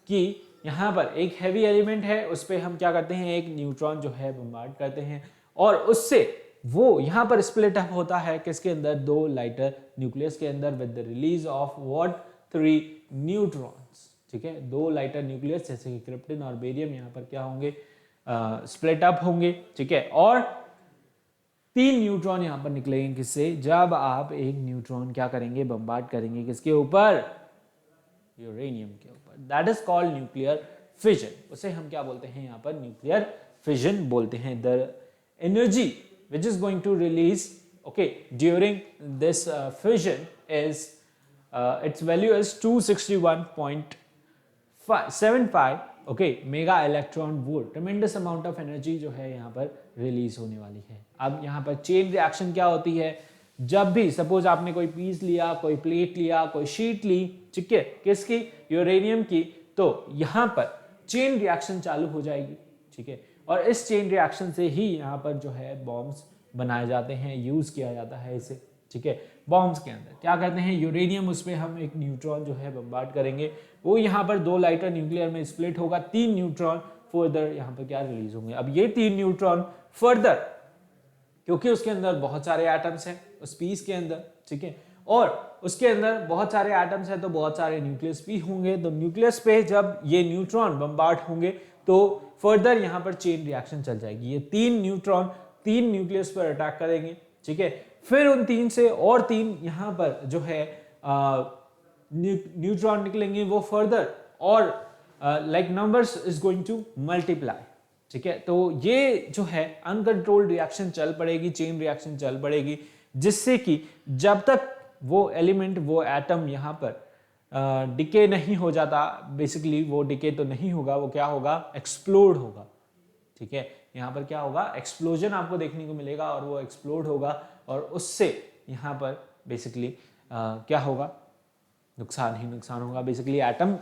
कि यहाँ पर एक हैवी एलिमेंट है, उस पर हम क्या करते हैं, एक न्यूट्रॉन जो है बम्बार्ड करते हैं, और उससे वो यहाँ पर स्प्लिट अप होता है किसके अंदर, दो लाइटर न्यूक्लियस के अंदर, with the release of what 3 neutrons, ठीक है। दो लाइटर न्यूक्लियस जैसे कि क्रिप्टन और बेरियम यहाँ पर क्या होंगे, स्प्लिट अप होंगे, ठीक है, और 3 न्यूट्रॉन यहाँ पर निकलेंगे किससे, जब आप एक न्यूट्रॉन क्या करेंगे, बम्बार्ड करेंगे किसके ऊपर, यूरेनियम के ऊपर, that is called nuclear fission. उसे हम क्या बोलते हैं, यहाँ पर न्यूक्लियर फिजन बोलते हैं। The energy which is going to release, okay, during this fission is its value is 261.75, okay, mega electron volt. ट्रेमेंडस amount of energy जो है यहाँ पर रिलीज होने वाली है। अब यहाँ पर चेन रिएक्शन क्या होती है, जब भी सपोज आपने कोई पीस लिया, कोई प्लेट लिया, कोई शीट ली, ठीक है, किसकी, यूरेनियम की, तो यहाँ पर चेन रिएक्शन चालू हो जाएगी, ठीक है, और इस चेन रिएक्शन से ही यहाँ पर जो है बॉम्ब्स बनाए जाते हैं, यूज किया जाता है इसे, ठीक है। बॉम्ब्स के अंदर क्या करते हैं, यूरेनियम, उसमें हम एक न्यूट्रॉन जो है बम्बार्ड करेंगे, वो यहाँ पर 2 लाइटर न्यूक्लियर में स्प्लिट होगा, 3 न्यूट्रॉन फर्दर यहाँ पर क्या रिलीज होंगे। अब ये 3 न्यूट्रॉन फर्दर, क्योंकि उसके अंदर बहुत सारे एटम्स हैं उस पीस के अंदर, ठीक है, और उसके अंदर बहुत सारे एटम्स हैं तो बहुत सारे न्यूक्लियस भी होंगे, तो न्यूक्लियस पे जब ये न्यूट्रॉन बम्बार्ड होंगे तो फर्दर यहाँ पर चेन रिएक्शन चल जाएगी। ये 3 न्यूट्रॉन 3 न्यूक्लियस पर अटैक करेंगे, ठीक है, फिर उन 3 से और 3 यहाँ पर जो है न्यूट्रॉन निकलेंगे, वो फर्दर और like numbers is going to multiply, ठीक है। तो ये जो है अनकंट्रोल्ड रिएक्शन चल पड़ेगी, चेन रिएक्शन चल पड़ेगी, जिससे कि जब तक वो एलिमेंट, वो एटम यहाँ पर डिके नहीं हो जाता, बेसिकली वो डिके तो नहीं होगा, वो क्या होगा, एक्सप्लोड होगा, ठीक है। यहाँ पर क्या होगा, एक्सप्लोजन आपको देखने को मिलेगा और वो एक्सप्लोड होगा और उससे यहाँ पर बेसिकली क्या होगा, नुकसान ही नुकसान होगा। बेसिकली एटम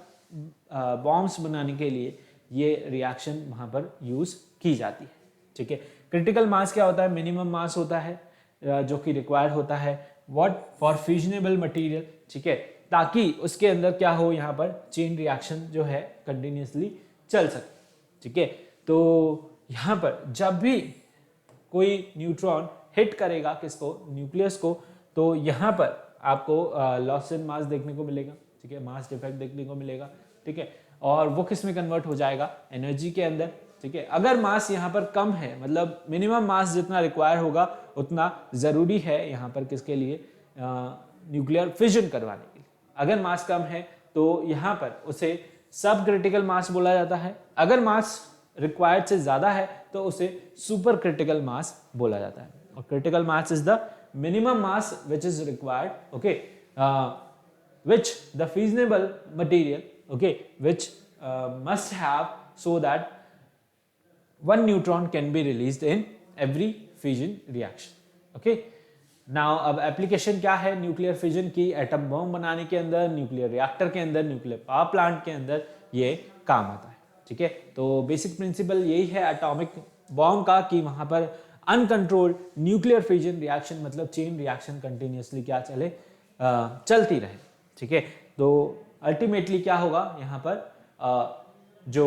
बॉम्ब्स बनाने के लिए ये रिएक्शन वहाँ पर यूज की जाती है, ठीक है। क्रिटिकल मास क्या होता है, मिनिमम मास होता है जो कि रिक्वायर्ड होता है व्हाट फॉर फिजनेबल मटेरियल, ठीक है, ताकि उसके अंदर क्या हो, यहाँ पर चेन रिएक्शन जो है कंटिन्यूसली चल सके, ठीक है। तो यहाँ पर जब भी कोई न्यूट्रॉन हिट करेगा किसको, न्यूक्लियस को, तो यहाँ पर आपको लॉस इन मास देखने को मिलेगा, ठीक है, मास डिफेक्ट देखने को मिलेगा, ठीक है। और वो किस में कन्वर्ट हो जाएगा, एनर्जी के अंदर, ठीक है। अगर मास यहाँ पर कम है, मतलब मिनिमम मास जितना रिक्वायर होगा उतना जरूरी है यहाँ पर किसके लिए, न्यूक्लियर फिजन करवाने के लिए। अगर मास कम है तो यहाँ पर उसे सब क्रिटिकल मास बोला जाता है, अगर मास रिक्वायर्ड से ज्यादा है तो उसे सुपर क्रिटिकल मास बोला जाता है। और critical mass is the minimum mass which is required, okay, which the feasible material, okay, which must have so that one neutron can be released in every fission reaction, okay. now अब application क्या है nuclear fission की, atom bomb बनाने के अंदर, nuclear reactor के अंदर, nuclear power plant के अंदर ये काम आता है, ठीक है। तो बेसिक प्रिंसिपल यही है एटॉमिक बॉम्ब का कि वहां पर अनकंट्रोल्ड न्यूक्लियर फिजन रिएक्शन, मतलब चेन रिएक्शन कंटिन्यूसली क्या चले, चलती रहे, ठीक है। तो अल्टीमेटली क्या होगा, यहाँ पर जो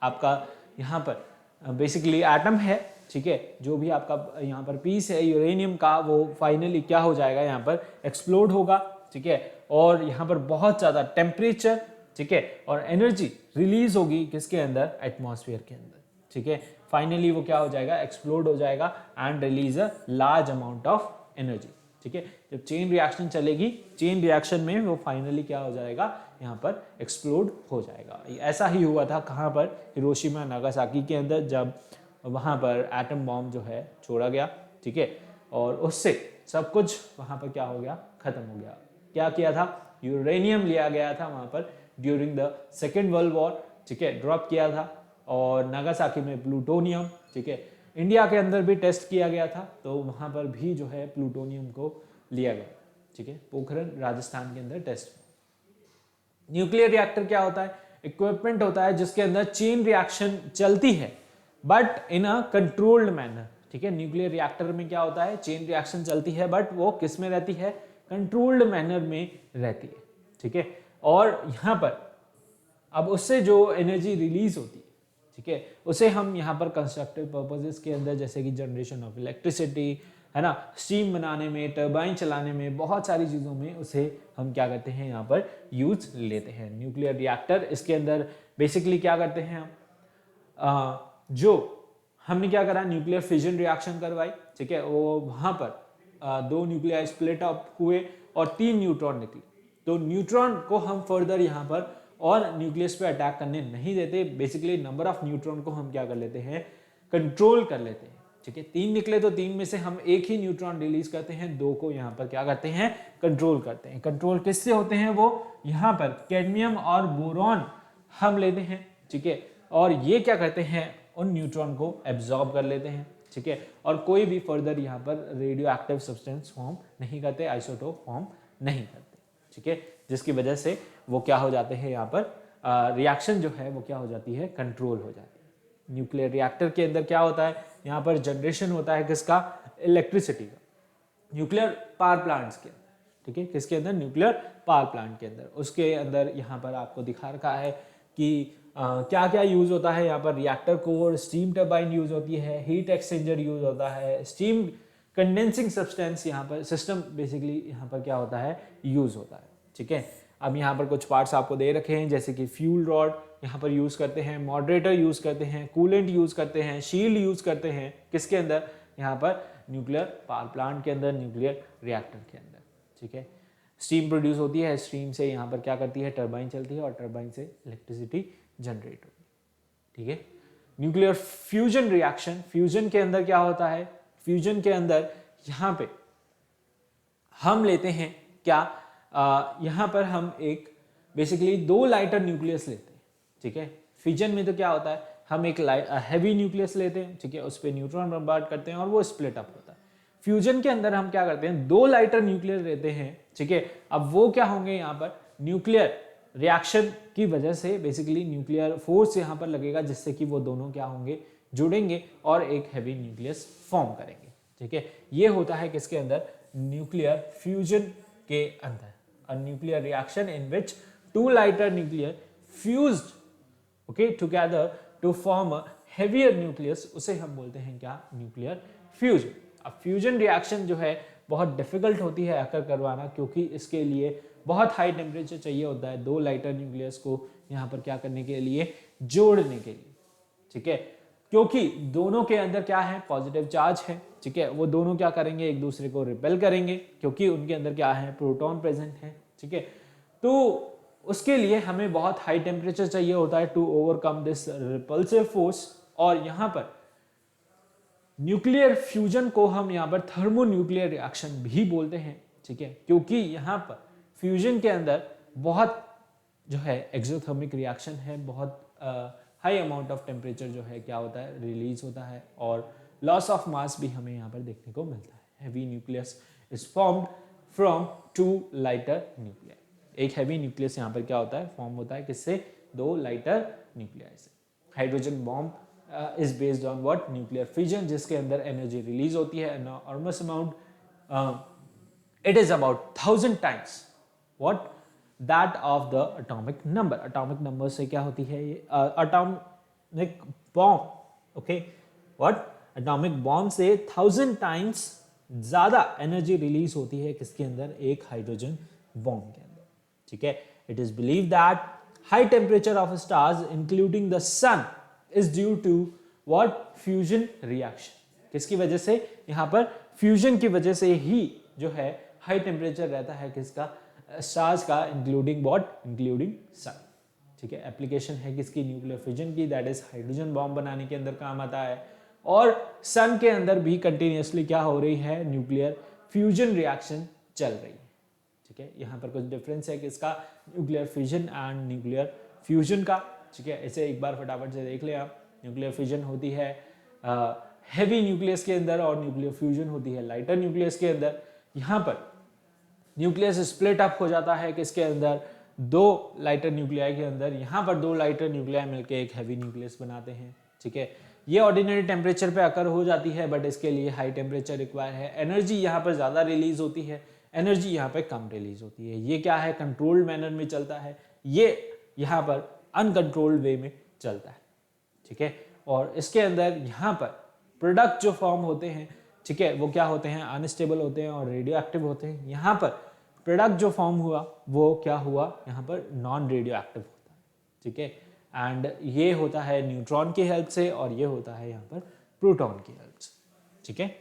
आपका यहाँ पर बेसिकली एटम है, ठीक है, जो भी आपका यहाँ पर पीस है यूरेनियम का, वो फाइनली क्या हो जाएगा, यहाँ पर एक्सप्लोड होगा, ठीक है। और यहाँ पर बहुत ज़्यादा टेम्परेचर, ठीक है, और एनर्जी रिलीज होगी किसके अंदर, एटमॉस्फेयर के अंदर, ठीक है। फाइनली वो क्या हो जाएगा, एक्सप्लोड हो जाएगा and release a large amount of energy, ठीक है। जब चेन रिएक्शन चलेगी, चेन रिएक्शन में वो फाइनली क्या हो जाएगा, यहाँ पर एक्सप्लोड हो जाएगा। ऐसा ही हुआ था कहाँ पर, हिरोशिमा नागासाकी के अंदर, जब वहाँ पर एटम बॉम्ब जो है छोड़ा गया, ठीक है, और उससे सब कुछ वहाँ पर क्या हो गया, खत्म हो गया। क्या किया था, यूरेनियम लिया गया था वहाँ पर during the second world war, ठीक है, ड्रॉप किया था, और नागासाकी में प्लूटोनियम, ठीक है, इंडिया के अंदर भी टेस्ट किया गया था, तो वहाँ पर भी जो है प्लूटोनियम को लिया गया, ठीक है, पोखरण राजस्थान के अंदर टेस्ट। न्यूक्लियर रिएक्टर क्या होता है, इक्विपमेंट होता है जिसके अंदर चेन रिएक्शन चलती है but in a controlled manner, ठीक है। न्यूक्लियर रिएक्टर में क्या होता है, चेन रिएक्शन चलती है बट वो किस में रहती है, कंट्रोल्ड मैनर में रहती है, ठीक है। और यहाँ पर अब उससे जो एनर्जी रिलीज होती है, ठीक है, उसे हम यहाँ पर कंस्ट्रक्टिव पर्पसेस के अंदर, जैसे कि जनरेशन ऑफ इलेक्ट्रिसिटी, है ना, स्टीम बनाने में, टरबाइन चलाने में, बहुत सारी चीज़ों में उसे हम क्या करते हैं, यहाँ पर यूज लेते हैं। न्यूक्लियर रिएक्टर, इसके अंदर बेसिकली क्या करते हैं हम, जो हमने क्या करा, न्यूक्लियर फिजन रिएक्शन करवाई, ठीक है, वो वहाँ पर दो न्यूक्लियाई स्प्लिट अप हुए और 3 न्यूट्रॉन निकले। तो न्यूट्रॉन को हम फर्दर यहाँ पर और न्यूक्लियस पे अटैक करने नहीं देते, बेसिकली नंबर ऑफ न्यूट्रॉन को हम क्या कर लेते हैं, कंट्रोल कर लेते हैं, ठीक है। 3 निकले तो 3 में से हम एक ही न्यूट्रॉन रिलीज करते हैं, 2 को यहाँ पर क्या करते हैं, कंट्रोल करते हैं। कंट्रोल किससे होते हैं, वो यहाँ पर कैडमियम और बोरॉन हम लेते हैं, ठीक है, और ये क्या करते हैं, उन न्यूट्रॉन को एब्जॉर्ब कर लेते हैं, ठीक है, और कोई भी फर्दर यहाँ पर रेडियो एक्टिव सब्सटेंस फॉर्म नहीं करते, आइसोटोप फॉर्म नहीं करते, ठीक है, जिसकी वजह से वो क्या हो जाते हैं, यहाँ पर रिएक्शन जो है वो क्या हो जाती है, कंट्रोल हो जाती है। न्यूक्लियर रिएक्टर के अंदर क्या होता है, यहाँ पर जनरेशन होता है किसका, इलेक्ट्रिसिटी का, न्यूक्लियर पावर प्लांट्स के अंदर, ठीक है, किसके अंदर, न्यूक्लियर पावर प्लांट के अंदर। उसके अंदर यहाँ पर आपको दिखा रखा है कि क्या क्या यूज होता है, यहाँ पर reactor core, steam turbine use होती है, हीट एक्सचेंजर यूज होता है, स्टीम कंडेंसिंग सब्सटेंस यहाँ पर सिस्टम बेसिकली यहाँ पर क्या होता है, यूज होता है, ठीक है। अब यहाँ पर कुछ पार्ट्स आपको दे रखे हैं, जैसे कि फ्यूल रॉड यहाँ पर यूज करते हैं, मॉडरेटर यूज करते हैं, कूलेंट यूज करते हैं, शील्ड यूज करते हैं, किसके अंदर, यहाँ पर न्यूक्लियर पावर प्लांट के अंदर, न्यूक्लियर रिएक्टर के अंदर, ठीक है। स्टीम प्रोड्यूस होती है, स्टीम से यहाँ पर क्या करती है, टरबाइन चलती है और टरबाइन से इलेक्ट्रिसिटी जनरेट होती है, ठीक है। न्यूक्लियर फ्यूजन रिएक्शन, फ्यूजन के अंदर क्या होता है, फ्यूजन के अंदर यहाँ पे हम लेते हैं क्या, यहाँ पर हम एक बेसिकली 2 लाइटर न्यूक्लियस लेते हैं, ठीक है। फ्यूजन में तो क्या होता है, हम एक हैवी न्यूक्लियस लेते हैं, ठीक है, उस पर न्यूट्रॉन बम्बार्ड करते हैं और वो स्प्लिट अप होता है। फ्यूजन के अंदर हम क्या करते हैं, 2 लाइटर न्यूक्लियर लेते हैं, ठीक है। अब वो क्या होंगे, यहाँ पर न्यूक्लियर रिएक्शन की वजह से बेसिकली न्यूक्लियर फोर्स यहाँ पर लगेगा, जिससे कि वो दोनों क्या होंगे, जुड़ेंगे और एक हैवी न्यूक्लियस फॉर्म करेंगे, ठीक है। ये होता है किसके अंदर, न्यूक्लियर फ्यूजन के अंदर। A nuclear reaction in which 2 lighter nuclear fused okay together to form a heavier nucleus, उसे हम बोलते हैं क्या, न्यूक्लियर फ्यूजन। अब फ्यूजन रिएक्शन जो है बहुत डिफिकल्ट होती है आकर करवाना, क्योंकि इसके लिए बहुत हाई टेम्परेचर चाहिए होता है 2 लाइटर न्यूक्लियस को यहाँ पर क्या करने के लिए, जोड़ने के लिए, ठीक है। क्योंकि दोनों के अंदर क्या है, पॉजिटिव चार्ज है, ठीक है। वो दोनों क्या करेंगे, एक दूसरे को रिपेल करेंगे, क्योंकि उनके अंदर क्या है, प्रोटॉन प्रेजेंट है, ठीक है। तो उसके लिए हमें बहुत हाई टेम्परेचर चाहिए होता है to overcome this repulsive force. और यहाँ पर न्यूक्लियर फ्यूजन को हम यहाँ पर थर्मोन्यूक्लियर रिएक्शन भी बोलते हैं, ठीक है, क्योंकि यहाँ पर फ्यूजन के अंदर बहुत जो है एक्सोथर्मिक रिएक्शन है, बहुत हाई अमाउंट ऑफ टेम्परेचर जो है क्या होता है, रिलीज होता है, और लॉस ऑफ मास भी हमें यहाँ पर देखने को मिलता है। Heavy nucleus is formed from 2 lighter nuclear. एक हैवी न्यूक्लियस यहाँ पर क्या होता है, फॉर्म होता है किससे, 2 लाइटर न्यूक्लियर से। Hydrogen bomb is based on what, nuclear fusion, जिसके अंदर एनर्जी रिलीज होती है enormous amount, it is about 1000 times what that of the atomic number। atomic number से क्या होती है ये, atomic bomb, okay, what, atomic bomb से 1000 times ज्यादा एनर्जी रिलीज होती है किसके अंदर, एक हाइड्रोजन बॉम्ब के अंदर, ठीक है। It is believe that high temperature of stars including the sun is due to what, fusion reaction. किसकी वजह से, यहाँ पर फ्यूजन की वजह से ही जो है हाई टेम्परेचर रहता है किसका, स्टार्स का, इंक्लूडिंग व्हाट, इंक्लूडिंग सन, ठीक है। एप्लीकेशन है किसकी, न्यूक्लियर फ्यूजन की, दैट इज हाइड्रोजन बॉम्ब बनाने के अंदर काम आता है। और सन के अंदर भी कंटिन्यूअसली क्या हो रही है, न्यूक्लियर फ्यूजन रिएक्शन चल रही है, ठीक है। यहाँ पर कुछ डिफरेंस है किसका, nuclear fusion and nuclear fusion का, ठीक है। इसे एक बार फटाफट से देख ले आप। न्यूक्लियर फ्यूजन होती है हैवी न्यूक्लियस के अंदर और न्यूक्लियर फ्यूजन होती है लाइटर न्यूक्लियस के अंदर। यहाँ पर न्यूक्लियस स्प्लिट अप हो जाता है किसके अंदर, 2 लाइटर न्यूक्लियाई के अंदर। यहाँ पर 2 लाइटर न्यूक्लियाई मिलकर एक हैवी न्यूक्लियस बनाते हैं, ठीक है। ये ऑर्डिनरी टेम्परेचर पे अकर हो जाती है, बट इसके लिए हाई टेम्परेचर रिक्वायर है। एनर्जी यहाँ पर ज़्यादा रिलीज होती है, एनर्जी यहाँ पे कम रिलीज होती है। ये क्या है, कंट्रोल्ड मैनर में चलता है, ये यहाँ पर अनकंट्रोल्ड वे में चलता है, ठीक है। और इसके अंदर यहाँ पर प्रोडक्ट जो फॉर्म होते हैं, ठीक है, वो क्या होते हैं, अनस्टेबल होते हैं और रेडियो एक्टिव होते हैं। यहाँ पर प्रोडक्ट जो फॉर्म हुआ वो क्या हुआ, यहाँ पर नॉन रेडियो एक्टिव होता है, ठीक है। एंड ये होता है न्यूट्रॉन की हेल्प से और ये होता है यहाँ पर प्रोटॉन की हेल्प से, ठीक है।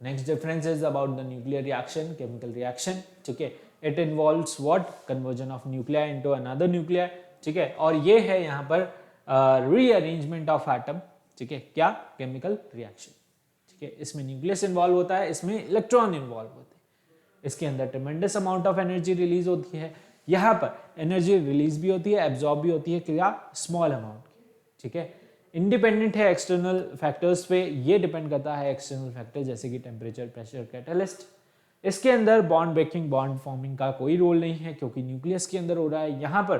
Next difference is about the nuclear reaction, chemical reaction, ठीक है। It involves what, conversion of nuclear into another nuclear, ठीक है। और ये है यहाँ पर रीअरेंजमेंट ऑफ एटम, ठीक है, क्या, केमिकल रिएक्शन, ठीक है। इसमें न्यूक्लियस इन्वॉल्व होता है, इसमें इलेक्ट्रॉन इन्वॉल्व होते हैं। इसके अंदर ट्रेमेंडस अमाउंट ऑफ एनर्जी रिलीज होती है। यहाँ पर एनर्जी रिलीज भी होती है, एब्जॉर्ब भी होती है, क्या, स्मॉल अमाउंट की, ठीक है। इंडिपेंडेंट है एक्सटर्नल फैक्टर्स पे, ये डिपेंड करता है एक्सटर्नल फैक्टर जैसे कि टेम्परेचर, प्रेशर, कैटलिस्ट। इसके अंदर बॉन्ड ब्रेकिंग, बॉन्ड फॉर्मिंग का कोई रोल नहीं है, क्योंकि न्यूक्लियस के अंदर हो रहा है। यहाँ पर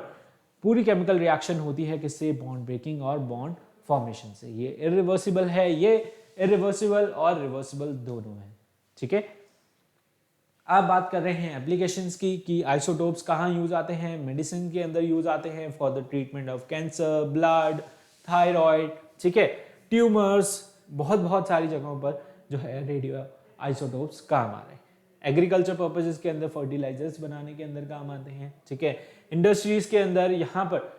पूरी केमिकल रिएक्शन होती है किससे, बॉन्ड ब्रेकिंग और बॉन्ड फॉर्मेशन से। ये इरिवर्सिबल है, ये इरिवर्सिबल और रिवर्सिबल दोनों है, ठीक है। अब बात कर रहे हैं एप्लीकेशंस की, कि आइसोटोप्स कहाँ यूज आते हैं। मेडिसिन के अंदर यूज आते हैं for the treatment of cancer, blood, thyroid, ठीक है, ट्यूमर्स, बहुत सारी जगहों पर जो है रेडियो आइसोटोप्स काम आ रहे हैं। एग्रीकल्चर पर्पसेस के अंदर फर्टिलाइजर्स बनाने के अंदर काम आते हैं, ठीक है। इंडस्ट्रीज के अंदर यहाँ पर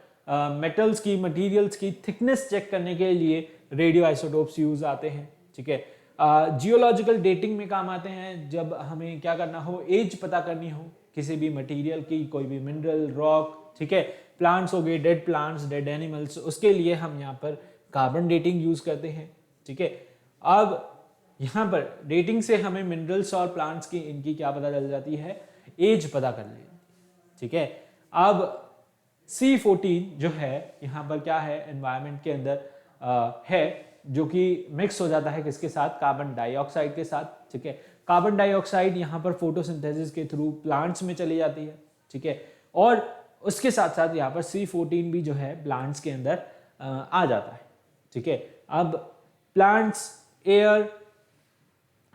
मेटल्स की, मटेरियल्स की थिकनेस चेक करने के लिए रेडियो आइसोटोप्स यूज आते हैं, ठीक है। जियोलॉजिकल डेटिंग में काम आते हैं जब हमें क्या करना हो, एज पता करनी हो किसी भी मटेरियल की, कोई भी मिनरल, रॉक, ठीक है, प्लांट्स हो गए, डेड प्लांट्स, डेड एनिमल्स, उसके लिए हम यहाँ पर कार्बन डेटिंग यूज करते हैं, ठीक है। अब यहाँ पर डेटिंग से हमें मिनरल्स और प्लांट्स की इनकी क्या पता चल जाती है, एज पता कर लेती है, ठीक है। अब C14 जो है यहाँ पर क्या है, एनवायरनमेंट के अंदर है, जो कि मिक्स हो जाता है किसके साथ, कार्बन डाइऑक्साइड के साथ, ठीक है। कार्बन डाइऑक्साइड यहाँ पर फोटोसिंथेसिस के थ्रू प्लांट्स में चली जाती है, ठीक है, और उसके साथ साथ यहाँ पर C14 भी जो है प्लांट्स के अंदर आ जाता है, ठीक है। अब प्लांट्स, एयर,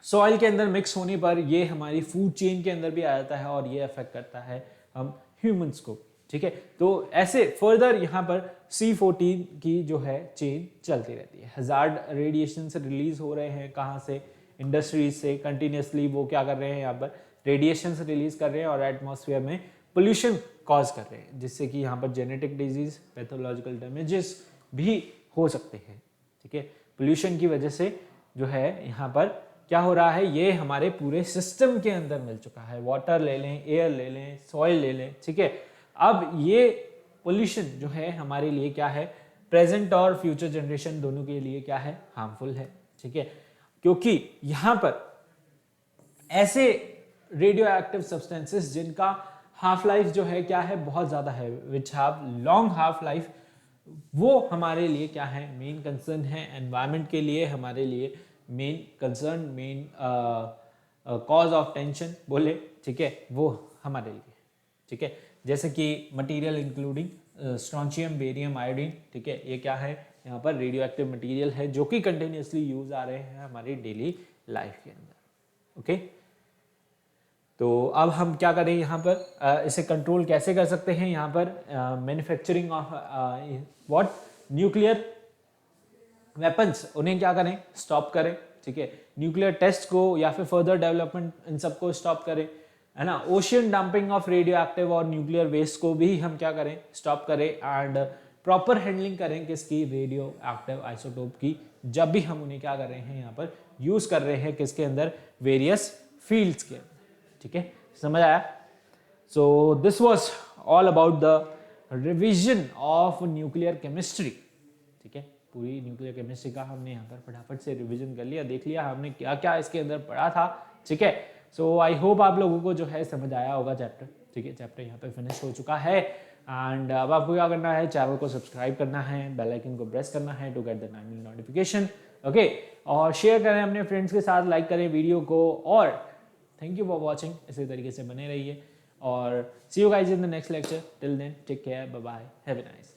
सॉइल के अंदर मिक्स होने पर ये हमारी फूड चेन के अंदर भी आ जाता है और ये अफेक्ट करता है हम ह्यूमंस को, ठीक है। तो ऐसे फर्दर यहाँ पर C14 की जो है चेन चलती रहती है। हजार्ड रेडिएशन से रिलीज हो रहे हैं, कहाँ से, इंडस्ट्रीज से कंटिन्यूसली वो क्या कर रहे हैं, यहाँ पर रेडिएशन से रिलीज कर रहे हैं और एटमॉस्फेयर में पोल्यूशन कॉज कर रहे हैं, जिससे कि यहाँ पर जेनेटिक डिजीज, पैथोलॉजिकल डैमेजेस भी हो सकते हैं, ठीक है। पोल्यूशन की वजह से जो है यहाँ पर क्या हो रहा है, ये हमारे पूरे सिस्टम के अंदर मिल चुका है। वाटर ले लें, एयर ले लें, सॉइल ले लें, ठीक है। अब ये पोल्यूशन जो है हमारे लिए क्या है, प्रेजेंट और फ्यूचर जनरेशन दोनों के लिए क्या है, हार्मफुल है, ठीक है। क्योंकि यहाँ पर ऐसे रेडियो एक्टिव सब्सटेंसेस जिनका हाफ लाइफ जो है क्या है, बहुत ज्यादा है, which have long half life, वो हमारे लिए क्या है, मेन कंसर्न है। एनवायरनमेंट के लिए हमारे लिए main concern, main cause of tension बोले, ठीक है, वो हमारे लिए, ठीक है। जैसे कि material including strontium, barium, iodine, ठीक है, ये क्या है, यहाँ पर रेडियो एक्टिव मटीरियल है जो कि कंटिन्यूसली यूज आ रहे हैं हमारी डेली लाइफ के अंदर, ओके। तो अब हम क्या करें, यहाँ पर इसे कंट्रोल कैसे कर सकते हैं, यहाँ पर manufacturing of what, nuclear weapons, उन्हें क्या करें, स्टॉप करें, ठीक है। न्यूक्लियर टेस्ट को या फिर फर्दर डेवलपमेंट इन सबको स्टॉप करें, है ना। Ocean dumping of radio active और न्यूक्लियर वेस्ट को भी हम क्या करें, स्टॉप करें, एंड प्रॉपर हैंडलिंग करें किसकी, रेडियो एक्टिव आइसोटोप की, जब भी हम उन्हें क्या कर रहे हैं, यहाँ पर यूज कर रहे हैं किसके अंदर, वेरियस फील्ड्स के अंदर, ठीक है। समझ आया? So this was all about the revision of nuclear chemistry, ठीक है। पूरी न्यूक्लियर केमिस्ट्री का हमने यहाँ पर फटाफट से रिवीजन कर लिया, देख लिया हमने क्या क्या इसके अंदर पढ़ा था, ठीक है। सो आई होप आप लोगों को जो है समझ आया होगा चैप्टर, ठीक है। चैप्टर यहाँ पे फिनिश हो चुका है, एंड अब आपको क्या करना है, चैनल को सब्सक्राइब करना है, बेल आइकन को प्रेस करना है to get the timely notification, okay. और शेयर करें अपने फ्रेंड्स के साथ, लाइक करें वीडियो को, और थैंक यू फॉर वॉचिंग। इसी तरीके से बने रहिए और see you guys in the next lecture. Till then take care, bye bye, have a nice